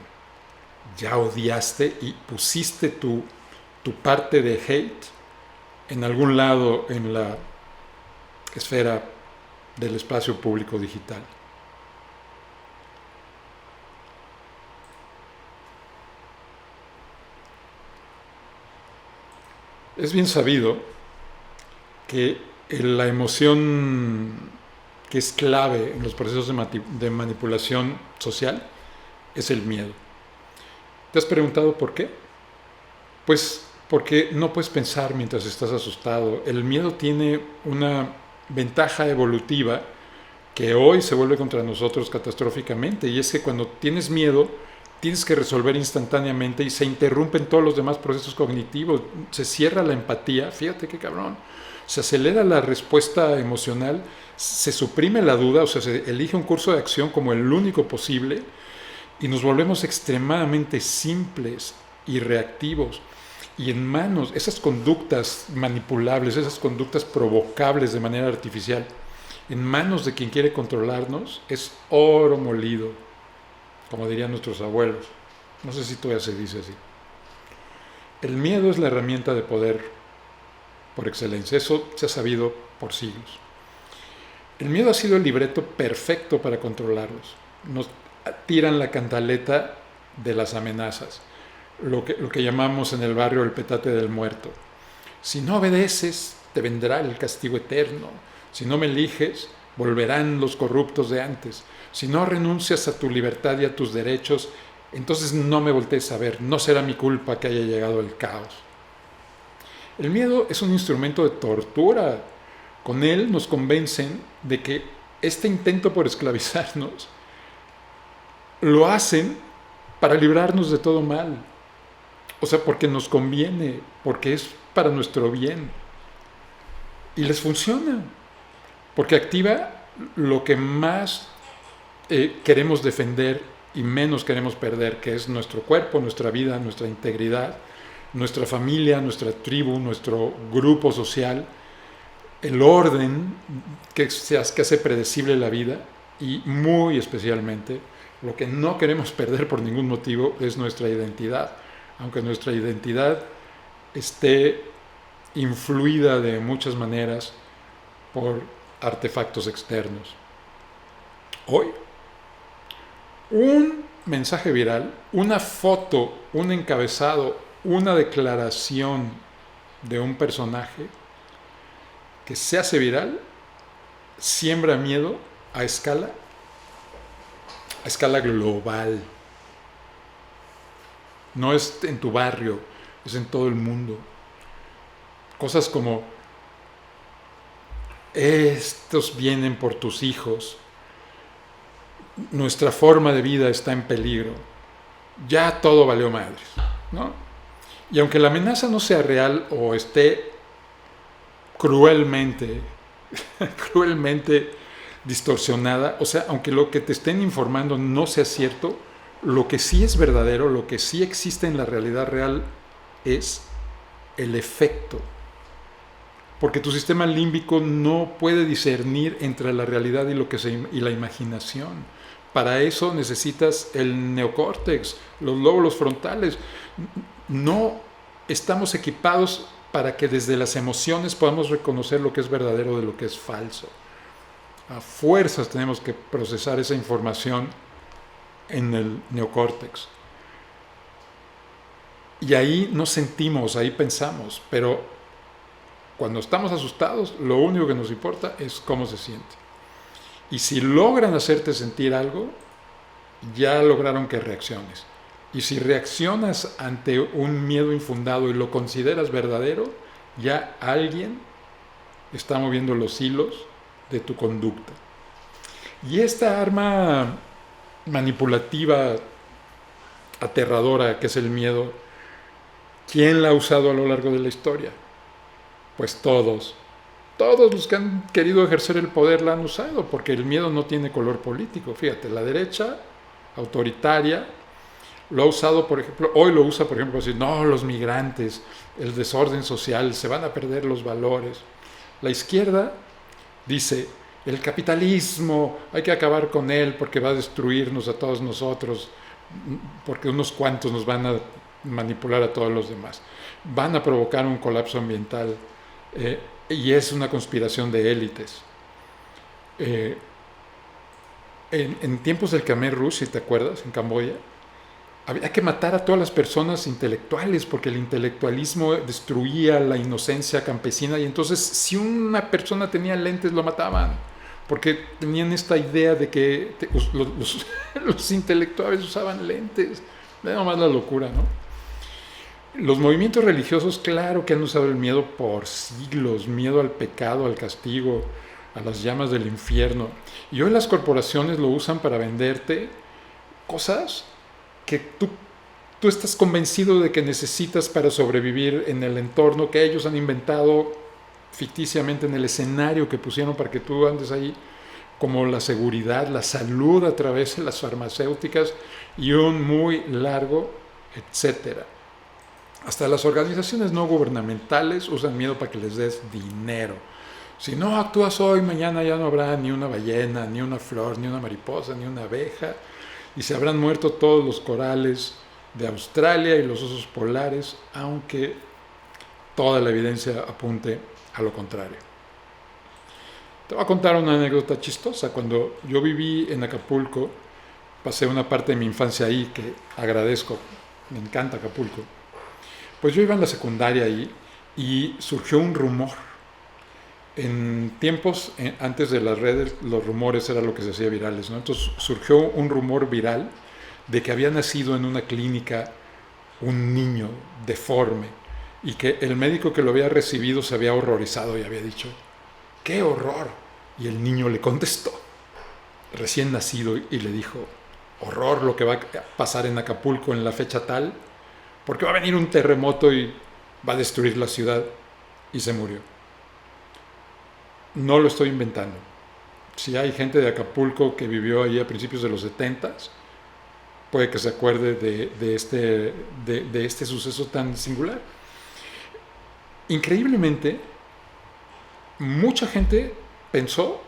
ya odiaste y pusiste tu parte de hate en algún lado en la esfera del espacio público digital. Es bien sabido que la emoción que es clave en los procesos de manipulación social es el miedo. ¿Te has preguntado por qué? Pues porque no puedes pensar mientras estás asustado. El miedo tiene una ventaja evolutiva que hoy se vuelve contra nosotros catastróficamente, y es que cuando tienes miedo tienes que resolver instantáneamente y se interrumpen todos los demás procesos cognitivos, se cierra la empatía, fíjate qué cabrón, se acelera la respuesta emocional, se suprime la duda, o sea, se elige un curso de acción como el único posible y nos volvemos extremadamente simples y reactivos. Y en manos, esas conductas manipulables, esas conductas provocables de manera artificial, en manos de quien quiere controlarnos, es oro molido, como dirían nuestros abuelos. No sé si todavía se dice así. El miedo es la herramienta de poder por excelencia. Eso se ha sabido por siglos. El miedo ha sido el libreto perfecto para controlarlos. Nos tiran la cantaleta de las amenazas, lo que llamamos en el barrio el petate del muerto. Si no obedeces, te vendrá el castigo eterno. Si no me eliges, volverán los corruptos de antes. Si no renuncias a tu libertad y a tus derechos, entonces no me voltees a ver, no será mi culpa que haya llegado el caos. El miedo es un instrumento de tortura. Con él nos convencen de que este intento por esclavizarnos lo hacen para librarnos de todo mal. O sea, porque nos conviene, porque es para nuestro bien. Y les funciona, porque activa lo que más queremos defender y menos queremos perder, que es nuestro cuerpo, nuestra vida, nuestra integridad, nuestra familia, nuestra tribu, nuestro grupo social, el orden que hace predecible la vida, y muy especialmente lo que no queremos perder por ningún motivo es nuestra identidad, aunque nuestra identidad esté influida de muchas maneras por artefactos externos. Hoy, un mensaje viral, una foto, un encabezado, una declaración de un personaje que se hace viral, siembra miedo a escala global. no es en tu barrio, es en todo el mundo. Cosas como, estos vienen por tus hijos, nuestra forma de vida está en peligro, ya todo valió madres, ¿no? Y aunque la amenaza no sea real o esté cruelmente, cruelmente distorsionada, o sea, aunque lo que te estén informando no sea cierto, lo que sí es verdadero, lo que sí existe en la realidad real es el efecto. Porque tu sistema límbico no puede discernir entre la realidad y la imaginación. Para eso necesitas el neocórtex, los lóbulos frontales. No estamos equipados para que desde las emociones podamos reconocer lo que es verdadero de lo que es falso. A fuerzas tenemos que procesar esa información en el neocórtex. Y ahí nos sentimos, ahí pensamos, pero cuando estamos asustados, lo único que nos importa es cómo se siente. Y si logran hacerte sentir algo, ya lograron que reacciones. Y si reaccionas ante un miedo infundado y lo consideras verdadero, ya alguien está moviendo los hilos de tu conducta. Y esta arma manipulativa, aterradora, que es el miedo, ¿quién la ha usado a lo largo de la historia? Pues todos. Todos los que han querido ejercer el poder la han usado, porque el miedo no tiene color político. Fíjate, la derecha autoritaria lo ha usado, por ejemplo, hoy lo usa, por ejemplo, para decir, no, los migrantes, el desorden social, se van a perder los valores. La izquierda dice, el capitalismo, hay que acabar con él porque va a destruirnos a todos nosotros, porque unos cuantos nos van a manipular a todos los demás. Van a provocar un colapso ambiental y es una conspiración de élites. En tiempos del Khmer Rouge, si te acuerdas, en Camboya, había que matar a todas las personas intelectuales porque el intelectualismo destruía la inocencia campesina y entonces si una persona tenía lentes lo mataban porque tenían esta idea de que los intelectuales usaban lentes. Es nomás la locura, ¿no? Los movimientos religiosos, claro que han usado el miedo por siglos, miedo al pecado, al castigo, a las llamas del infierno. Y hoy las corporaciones lo usan para venderte cosas que tú estás convencido de que necesitas para sobrevivir en el entorno que ellos han inventado ficticiamente en el escenario que pusieron para que tú andes ahí, como la seguridad, la salud a través de las farmacéuticas y un muy largo, etcétera. Hasta las organizaciones no gubernamentales usan miedo para que les des dinero. Si no actúas hoy, mañana ya no habrá ni una ballena, ni una flor, ni una mariposa, ni una abeja. Y se habrán muerto todos los corales de Australia y los osos polares, aunque toda la evidencia apunte a lo contrario. Te voy a contar una anécdota chistosa. Cuando yo viví en Acapulco, pasé una parte de mi infancia ahí que agradezco, me encanta Acapulco. Pues yo iba en la secundaria ahí y surgió un rumor. En tiempos antes de las redes, los rumores era lo que se hacía virales, ¿no? Entonces surgió un rumor viral de que había nacido en una clínica un niño deforme y que el médico que lo había recibido se había horrorizado y había dicho, ¡qué horror! Y el niño le contestó, recién nacido, y le dijo, horror lo que va a pasar en Acapulco en la fecha tal, porque va a venir un terremoto y va a destruir la ciudad, y se murió. No lo estoy inventando. Si hay gente de Acapulco que vivió ahí a principios de los 70s, puede que se acuerde de este suceso tan singular. Increíblemente, mucha gente pensó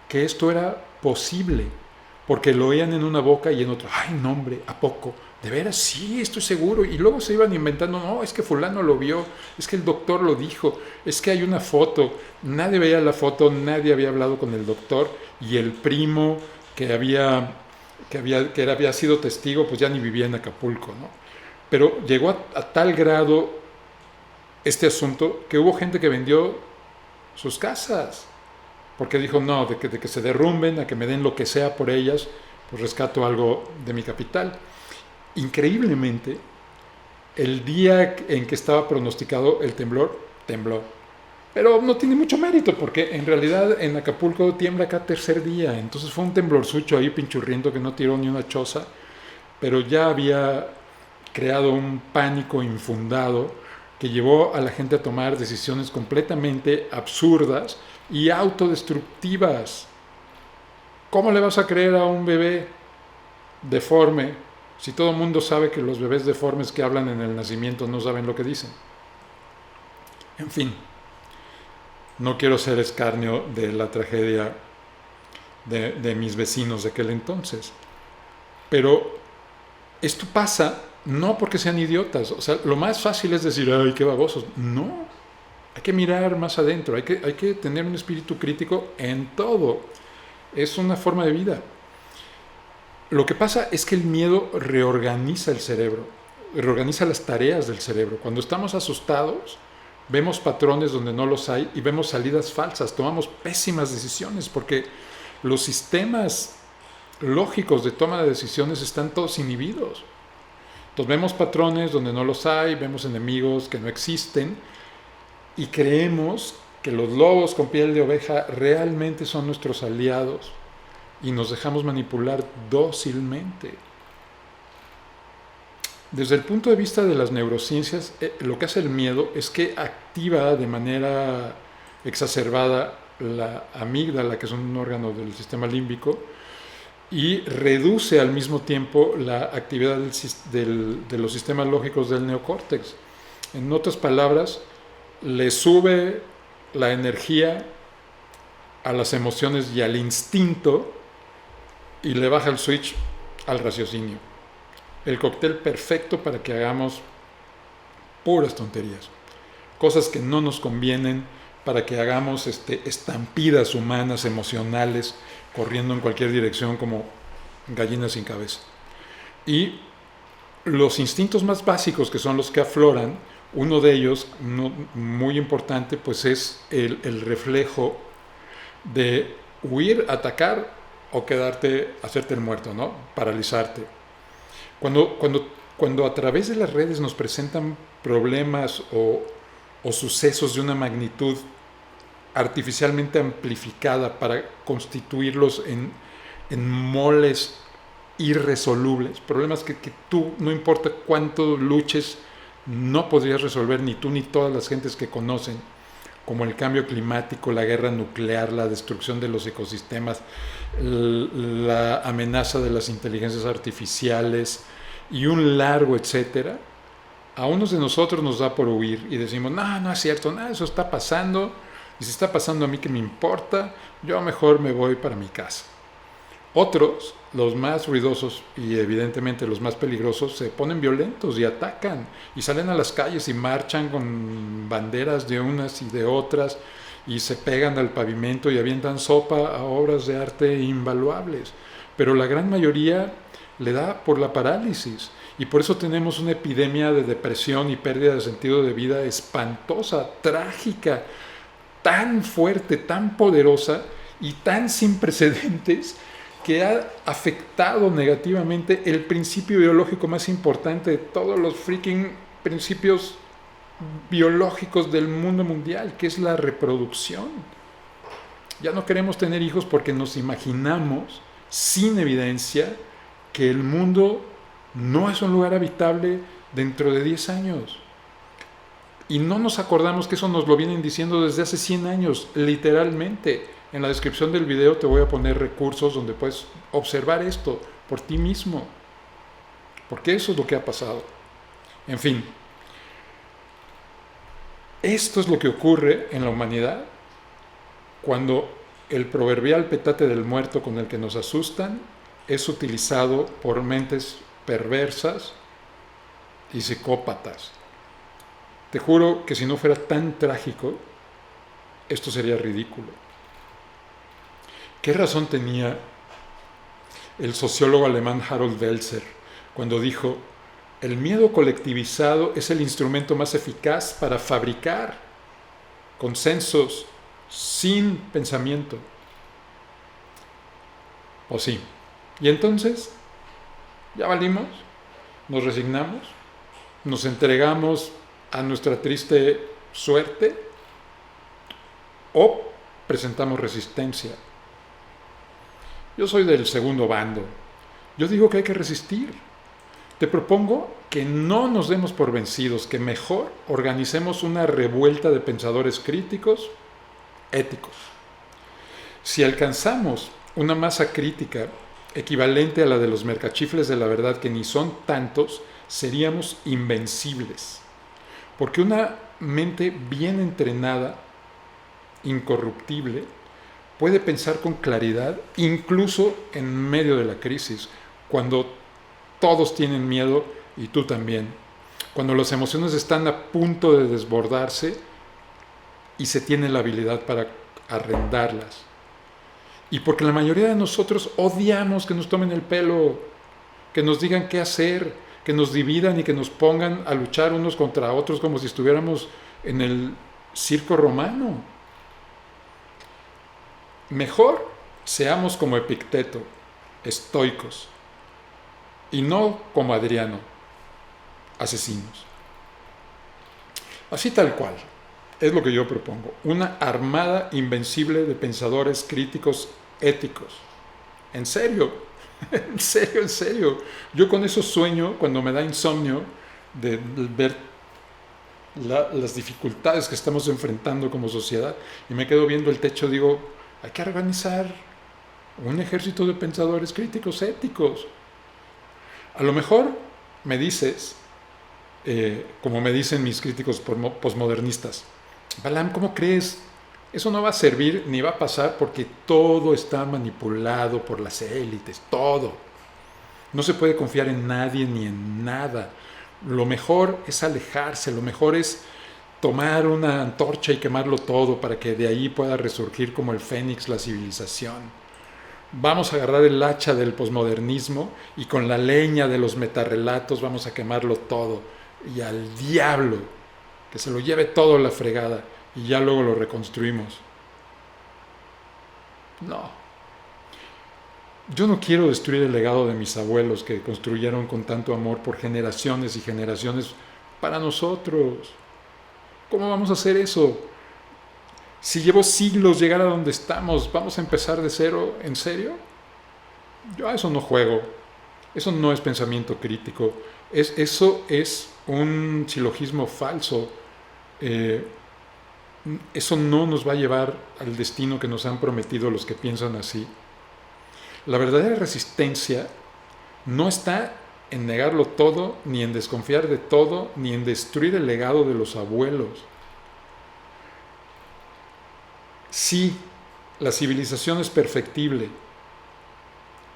que esto era posible, porque lo oían en una boca y en otra. ¡Ay, no, hombre! ¿A poco? ¿De veras? Sí, estoy seguro. Y luego se iban inventando, no, es que fulano lo vio, es que el doctor lo dijo, es que hay una foto. Nadie veía la foto, nadie había hablado con el doctor y el primo que había sido testigo, pues ya ni vivía en Acapulco, ¿no? Pero llegó a tal grado este asunto que hubo gente que vendió sus casas, porque dijo, no, de que se derrumben, a que me den lo que sea por ellas, pues rescato algo de mi capital. Increíblemente, el día en que estaba pronosticado el temblor, tembló. Pero no tiene mucho mérito porque en realidad en Acapulco tiembla cada tercer día. Entonces fue un temblorzucho ahí pinchurriento que no tiró ni una choza, pero ya había creado un pánico infundado que llevó a la gente a tomar decisiones completamente absurdas y autodestructivas. ¿Cómo le vas a creer a un bebé deforme si todo el mundo sabe que los bebés deformes que hablan en el nacimiento no saben lo que dicen? En fin, no quiero ser escarnio de la tragedia de mis vecinos de aquel entonces, pero esto pasa no porque sean idiotas. O sea, lo más fácil es decir, ay, qué babosos. No, hay que mirar más adentro, hay que tener un espíritu crítico en todo. Es una forma de vida. Lo que pasa es que el miedo reorganiza el cerebro, reorganiza las tareas del cerebro. Cuando estamos asustados, vemos patrones donde no los hay y vemos salidas falsas, tomamos pésimas decisiones porque los sistemas lógicos de toma de decisiones están todos inhibidos. Entonces vemos patrones donde no los hay, vemos enemigos que no existen y creemos que los lobos con piel de oveja realmente son nuestros aliados y nos dejamos manipular dócilmente. Desde el punto de vista de las neurociencias, lo que hace el miedo es que activa de manera exacerbada la amígdala, que es un órgano del sistema límbico, y reduce al mismo tiempo la actividad de los sistemas lógicos del neocórtex. En otras palabras, le sube la energía a las emociones y al instinto y le baja el switch al raciocinio. El cóctel perfecto para que hagamos puras tonterías, cosas que no nos convienen, para que hagamos estampidas humanas, emocionales, corriendo en cualquier dirección como gallinas sin cabeza. Y los instintos más básicos, que son los que afloran, uno de ellos, muy importante, pues es el reflejo de huir, atacar o quedarte, hacerte el muerto, ¿no? Paralizarte. Cuando a través de las redes nos presentan problemas o sucesos de una magnitud artificialmente amplificada para constituirlos en moles irresolubles, problemas que tú, no importa cuánto luches, no podrías resolver ni tú ni todas las gentes que conocen, como el cambio climático, la guerra nuclear, la destrucción de los ecosistemas, la amenaza de las inteligencias artificiales y un largo etcétera. A unos de nosotros nos da por huir y decimos, no es cierto, nada, eso está pasando, y si está pasando a mí, ¿qué me importa? Yo mejor me voy para mi casa. Otros, los más ruidosos y evidentemente los más peligrosos, se ponen violentos y atacan y salen a las calles y marchan con banderas de unas y de otras y se pegan al pavimento y avientan sopa a obras de arte invaluables. Pero la gran mayoría le da por la parálisis y por eso tenemos una epidemia de depresión y pérdida de sentido de vida espantosa, trágica, tan fuerte, tan poderosa y tan sin precedentes, que ha afectado negativamente el principio biológico más importante de todos los freaking principios biológicos del mundo mundial, que es la reproducción. Ya no queremos tener hijos porque nos imaginamos, sin evidencia, que el mundo no es un lugar habitable dentro de 10 años. Y no nos acordamos que eso nos lo vienen diciendo desde hace 100 años, literalmente. En la descripción del video te voy a poner recursos donde puedes observar esto por ti mismo. Porque eso es lo que ha pasado. En fin, esto es lo que ocurre en la humanidad cuando el proverbial petate del muerto con el que nos asustan es utilizado por mentes perversas y psicópatas. Te juro que si no fuera tan trágico, esto sería ridículo. ¿Qué razón tenía el sociólogo alemán Harold Welzer cuando dijo: el miedo colectivizado es el instrumento más eficaz para fabricar consensos sin pensamiento? ¿O sí? Y entonces, ¿ya valimos? ¿Nos resignamos? nos entregamos a nuestra triste suerte o presentamos resistencia. Yo soy del segundo bando. Yo digo que hay que resistir. Te propongo que no nos demos por vencidos, que mejor organicemos una revuelta de pensadores críticos, éticos. Si alcanzamos una masa crítica equivalente a la de los mercachifles de la verdad, que ni son tantos, seríamos invencibles. Porque una mente bien entrenada, incorruptible, puede pensar con claridad, incluso en medio de la crisis, cuando todos tienen miedo y tú también, cuando las emociones están a punto de desbordarse y se tiene la habilidad para arrendarlas. Y porque la mayoría de nosotros odiamos que nos tomen el pelo, que nos digan qué hacer, que nos dividan y que nos pongan a luchar unos contra otros como si estuviéramos en el circo romano. Mejor seamos como Epicteto, estoicos, y no como Adriano, asesinos. Así tal cual, es lo que yo propongo. Una armada invencible de pensadores críticos éticos. En serio, en serio, en serio. Yo con eso sueño cuando me da insomnio de ver las dificultades que estamos enfrentando como sociedad y me quedo viendo el techo, digo, hay que organizar un ejército de pensadores críticos éticos. A lo mejor me dices, como me dicen mis críticos posmodernistas, Balam, ¿cómo crees? Eso no va a servir ni va a pasar porque todo está manipulado por las élites, todo. No se puede confiar en nadie ni en nada. Lo mejor es alejarse, lo mejor es tomar una antorcha y quemarlo todo para que de ahí pueda resurgir como el fénix la civilización. Vamos a agarrar el hacha del posmodernismo y con la leña de los metarrelatos vamos a quemarlo todo. Y al diablo, que se lo lleve todo a la fregada y ya luego lo reconstruimos. No. Yo no quiero destruir el legado de mis abuelos que construyeron con tanto amor por generaciones y generaciones para nosotros. ¿Cómo vamos a hacer eso? Si llevo siglos llegar a donde estamos, ¿vamos a empezar de cero? ¿En serio? Yo a eso no juego. Eso no es pensamiento crítico. Eso es un silogismo falso. Eso no nos va a llevar al destino que nos han prometido los que piensan así. La verdadera resistencia no está en negarlo todo, ni en desconfiar de todo, ni en destruir el legado de los abuelos. Sí, la civilización es perfectible.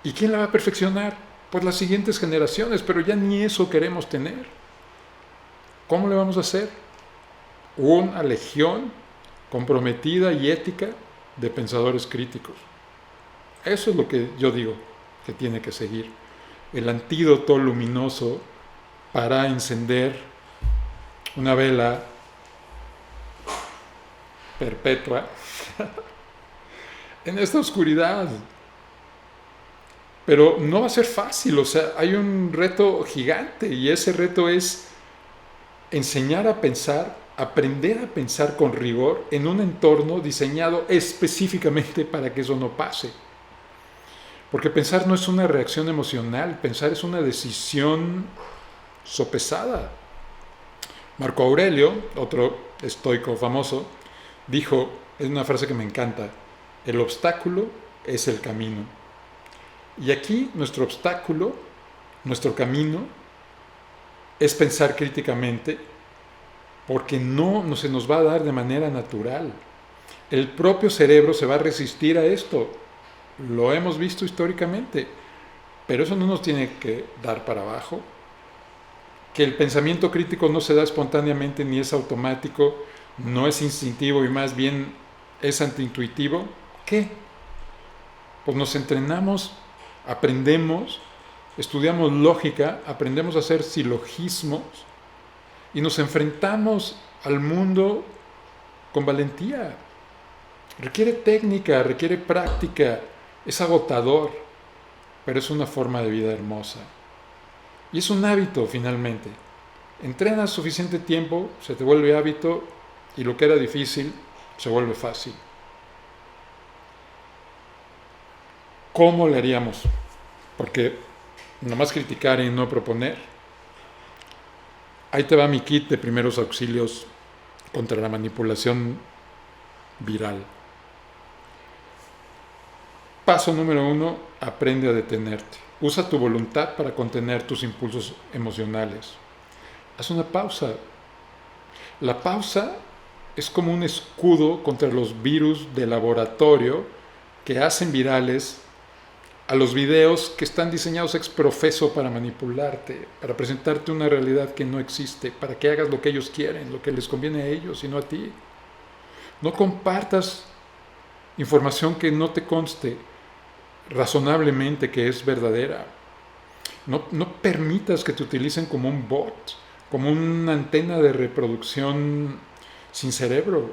¿Y quién la va a perfeccionar? Pues las siguientes generaciones, pero ya ni eso queremos tener. ¿Cómo le vamos a hacer? Una legión comprometida y ética de pensadores críticos. Eso es lo que yo digo que tiene que seguir. El antídoto luminoso para encender una vela perpetua en esta oscuridad. Pero no va a ser fácil, o sea, hay un reto gigante y ese reto es enseñar a pensar, aprender a pensar con rigor en un entorno diseñado específicamente para que eso no pase. Porque pensar no es una reacción emocional, pensar es una decisión sopesada. Marco Aurelio, otro estoico famoso, dijo, es una frase que me encanta, el obstáculo es el camino. Y aquí nuestro obstáculo, nuestro camino, es pensar críticamente porque no se nos va a dar de manera natural. El propio cerebro se va a resistir a esto. Lo hemos visto históricamente, pero eso no nos tiene que dar para abajo. Que el pensamiento crítico no se da espontáneamente ni es automático, no es instintivo y más bien es antiintuitivo. ¿Qué? Pues nos entrenamos, aprendemos, estudiamos lógica, aprendemos a hacer silogismos y nos enfrentamos al mundo con valentía. Requiere técnica, requiere práctica, es agotador, pero es una forma de vida hermosa. Y es un hábito finalmente. Entrenas suficiente tiempo, se te vuelve hábito y lo que era difícil se vuelve fácil. ¿Cómo le haríamos? Porque nomás criticar y no proponer. Ahí te va mi kit de primeros auxilios contra la manipulación viral. Paso número 1, aprende a detenerte. Usa tu voluntad para contener tus impulsos emocionales. Haz una pausa. La pausa es como un escudo contra los virus de laboratorio que hacen virales a los videos que están diseñados ex profeso para manipularte, para presentarte una realidad que no existe, para que hagas lo que ellos quieren, lo que les conviene a ellos y no a ti. No compartas información que no te conste razonablemente que es verdadera. No permitas que te utilicen como un bot, como una antena de reproducción sin cerebro.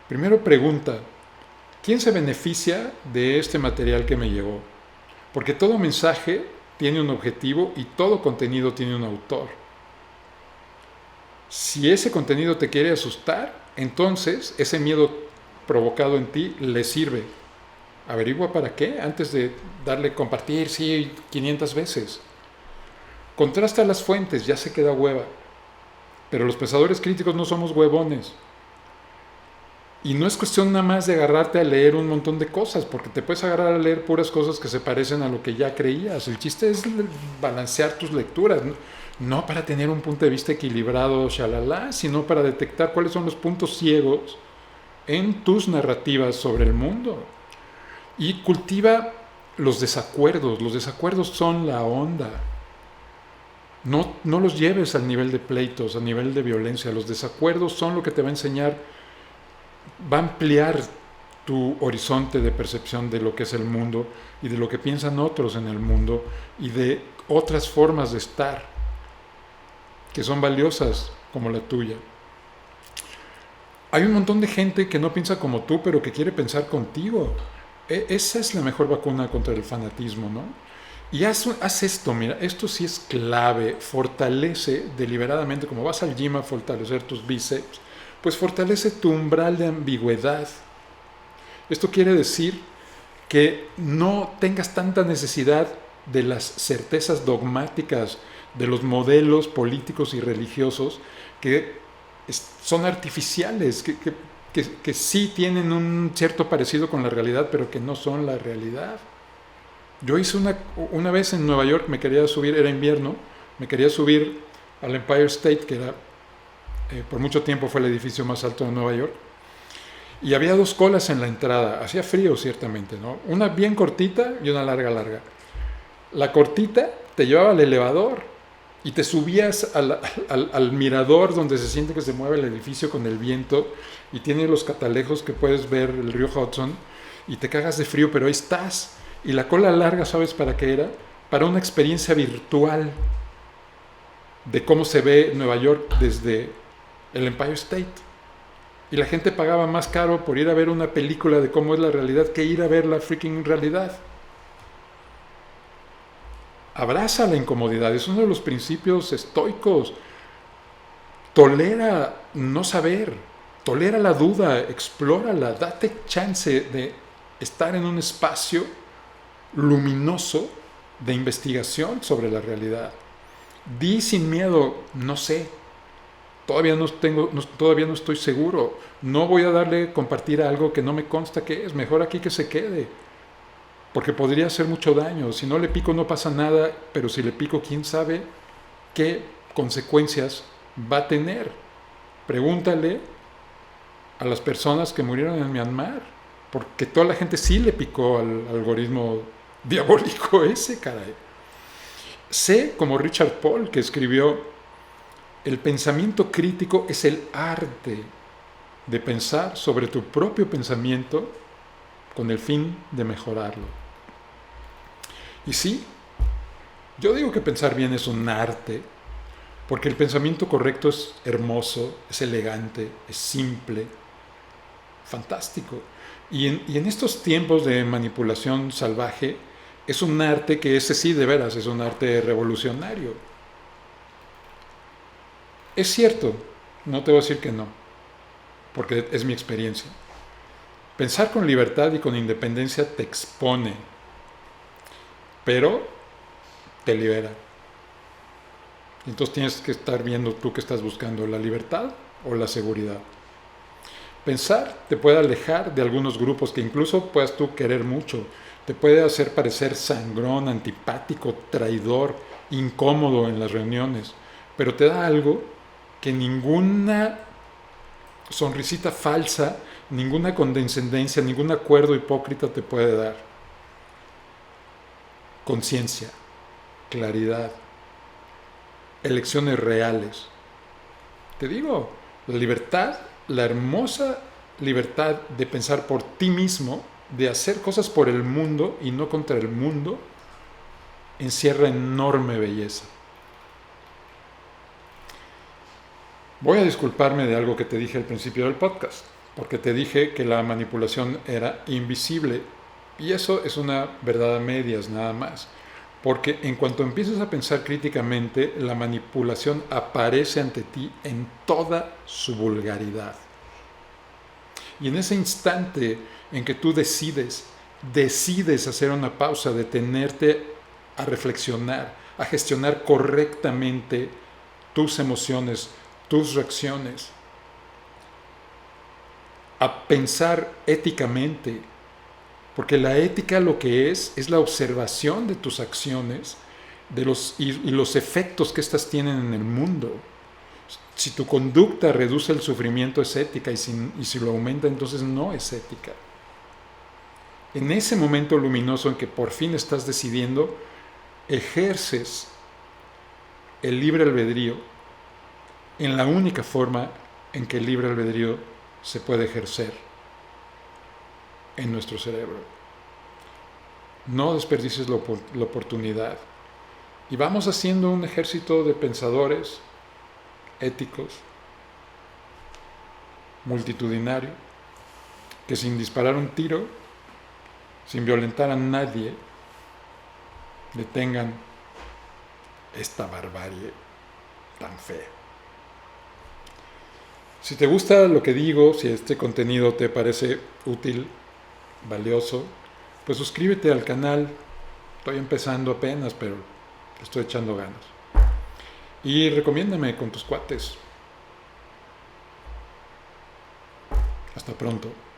Primero pregunta, ¿quién se beneficia de este material que me llegó? Porque todo mensaje tiene un objetivo y todo contenido tiene un autor. Si ese contenido te quiere asustar, entonces ese miedo provocado en ti le sirve. Averigua para qué antes de darle compartir, sí, 500 veces. Contrasta las fuentes, ya se queda hueva. Pero los pensadores críticos no somos huevones. Y no es cuestión nada más de agarrarte a leer un montón de cosas, porque te puedes agarrar a leer puras cosas que se parecen a lo que ya creías. El chiste es balancear tus lecturas, no para tener un punto de vista equilibrado, shalala, sino para detectar cuáles son los puntos ciegos en tus narrativas sobre el mundo. Y cultiva los desacuerdos. Los desacuerdos son la onda. No los lleves al nivel de pleitos, al nivel de violencia. Los desacuerdos son lo que te va a enseñar, va a ampliar tu horizonte de percepción de lo que es el mundo y de lo que piensan otros en el mundo y de otras formas de estar que son valiosas como la tuya. Hay un montón de gente que no piensa como tú, pero que quiere pensar contigo. Esa es la mejor vacuna contra el fanatismo, ¿no? Y haz esto, mira, esto sí es clave, fortalece deliberadamente, como vas al gym a fortalecer tus bíceps, pues fortalece tu umbral de ambigüedad. Esto quiere decir que no tengas tanta necesidad de las certezas dogmáticas de los modelos políticos y religiosos que son artificiales, que sí tienen un cierto parecido con la realidad, pero que no son la realidad. Yo hice una vez en Nueva York, me quería subir, era invierno, me quería subir al Empire State, que era, por mucho tiempo fue el edificio más alto de Nueva York, y había dos colas en la entrada, hacía frío ciertamente, ¿no? Una bien cortita y una larga. La cortita te llevaba al elevador y te subías al mirador donde se siente que se mueve el edificio con el viento y tiene los catalejos que puedes ver el río Hudson y te cagas de frío, pero ahí estás. Y la cola larga, ¿sabes para qué era? Para una experiencia virtual de cómo se ve Nueva York desde el Empire State. Y la gente pagaba más caro por ir a ver una película de cómo es la realidad que ir a ver la freaking realidad. Abraza la incomodidad, es uno de los principios estoicos. Tolera no saber, tolera la duda, explórala, date chance de estar en un espacio luminoso de investigación sobre la realidad. Di sin miedo, no sé, todavía no estoy seguro, no voy a darle compartir algo que no me consta que es, mejor aquí que se quede, porque podría hacer mucho daño. Si no le pico no pasa nada, pero si le pico, quién sabe qué consecuencias va a tener. Pregúntale a las personas que murieron en Myanmar, porque toda la gente sí le picó al algoritmo diabólico ese, caray. Sé, como Richard Paul, que escribió, el pensamiento crítico es el arte de pensar sobre tu propio pensamiento con el fin de mejorarlo. Y sí, yo digo que pensar bien es un arte, porque el pensamiento correcto es hermoso, es elegante, es simple, fantástico. Y en estos tiempos de manipulación salvaje, es un arte que ese sí de veras es un arte revolucionario. Es cierto, no te voy a decir que no, porque es mi experiencia. Pensar con libertad y con independencia te expone, pero te libera. Entonces tienes que estar viendo tú que estás buscando, la libertad o la seguridad. Pensar te puede alejar de algunos grupos que incluso puedas tú querer mucho. Te puede hacer parecer sangrón, antipático, traidor, incómodo en las reuniones. Pero te da algo que ninguna sonrisita falsa, ninguna condescendencia, ningún acuerdo hipócrita te puede dar. Conciencia, claridad, elecciones reales. Te digo, la libertad, la hermosa libertad de pensar por ti mismo, de hacer cosas por el mundo y no contra el mundo, encierra enorme belleza. Voy a disculparme de algo que te dije al principio del podcast, porque te dije que la manipulación era invisible, y eso es una verdad a medias nada más. Porque en cuanto empiezas a pensar críticamente, la manipulación aparece ante ti en toda su vulgaridad. Y en ese instante en que tú decides hacer una pausa, detenerte a reflexionar, a gestionar correctamente tus emociones, tus reacciones, a pensar éticamente, porque la ética lo que es la observación de tus acciones y los efectos que éstas tienen en el mundo. Si tu conducta reduce el sufrimiento es ética y si lo aumenta entonces no es ética. En ese momento luminoso en que por fin estás decidiendo, ejerces el libre albedrío en la única forma en que el libre albedrío se puede ejercer en nuestro cerebro. No desperdicies la oportunidad. Y vamos haciendo un ejército de pensadores éticos, multitudinario, que sin disparar un tiro, sin violentar a nadie, detengan esta barbarie tan fea. Si te gusta lo que digo, si este contenido te parece útil, valioso, pues suscríbete al canal. Estoy empezando apenas, pero estoy echando ganas. Y recomiéndame con tus cuates. Hasta pronto.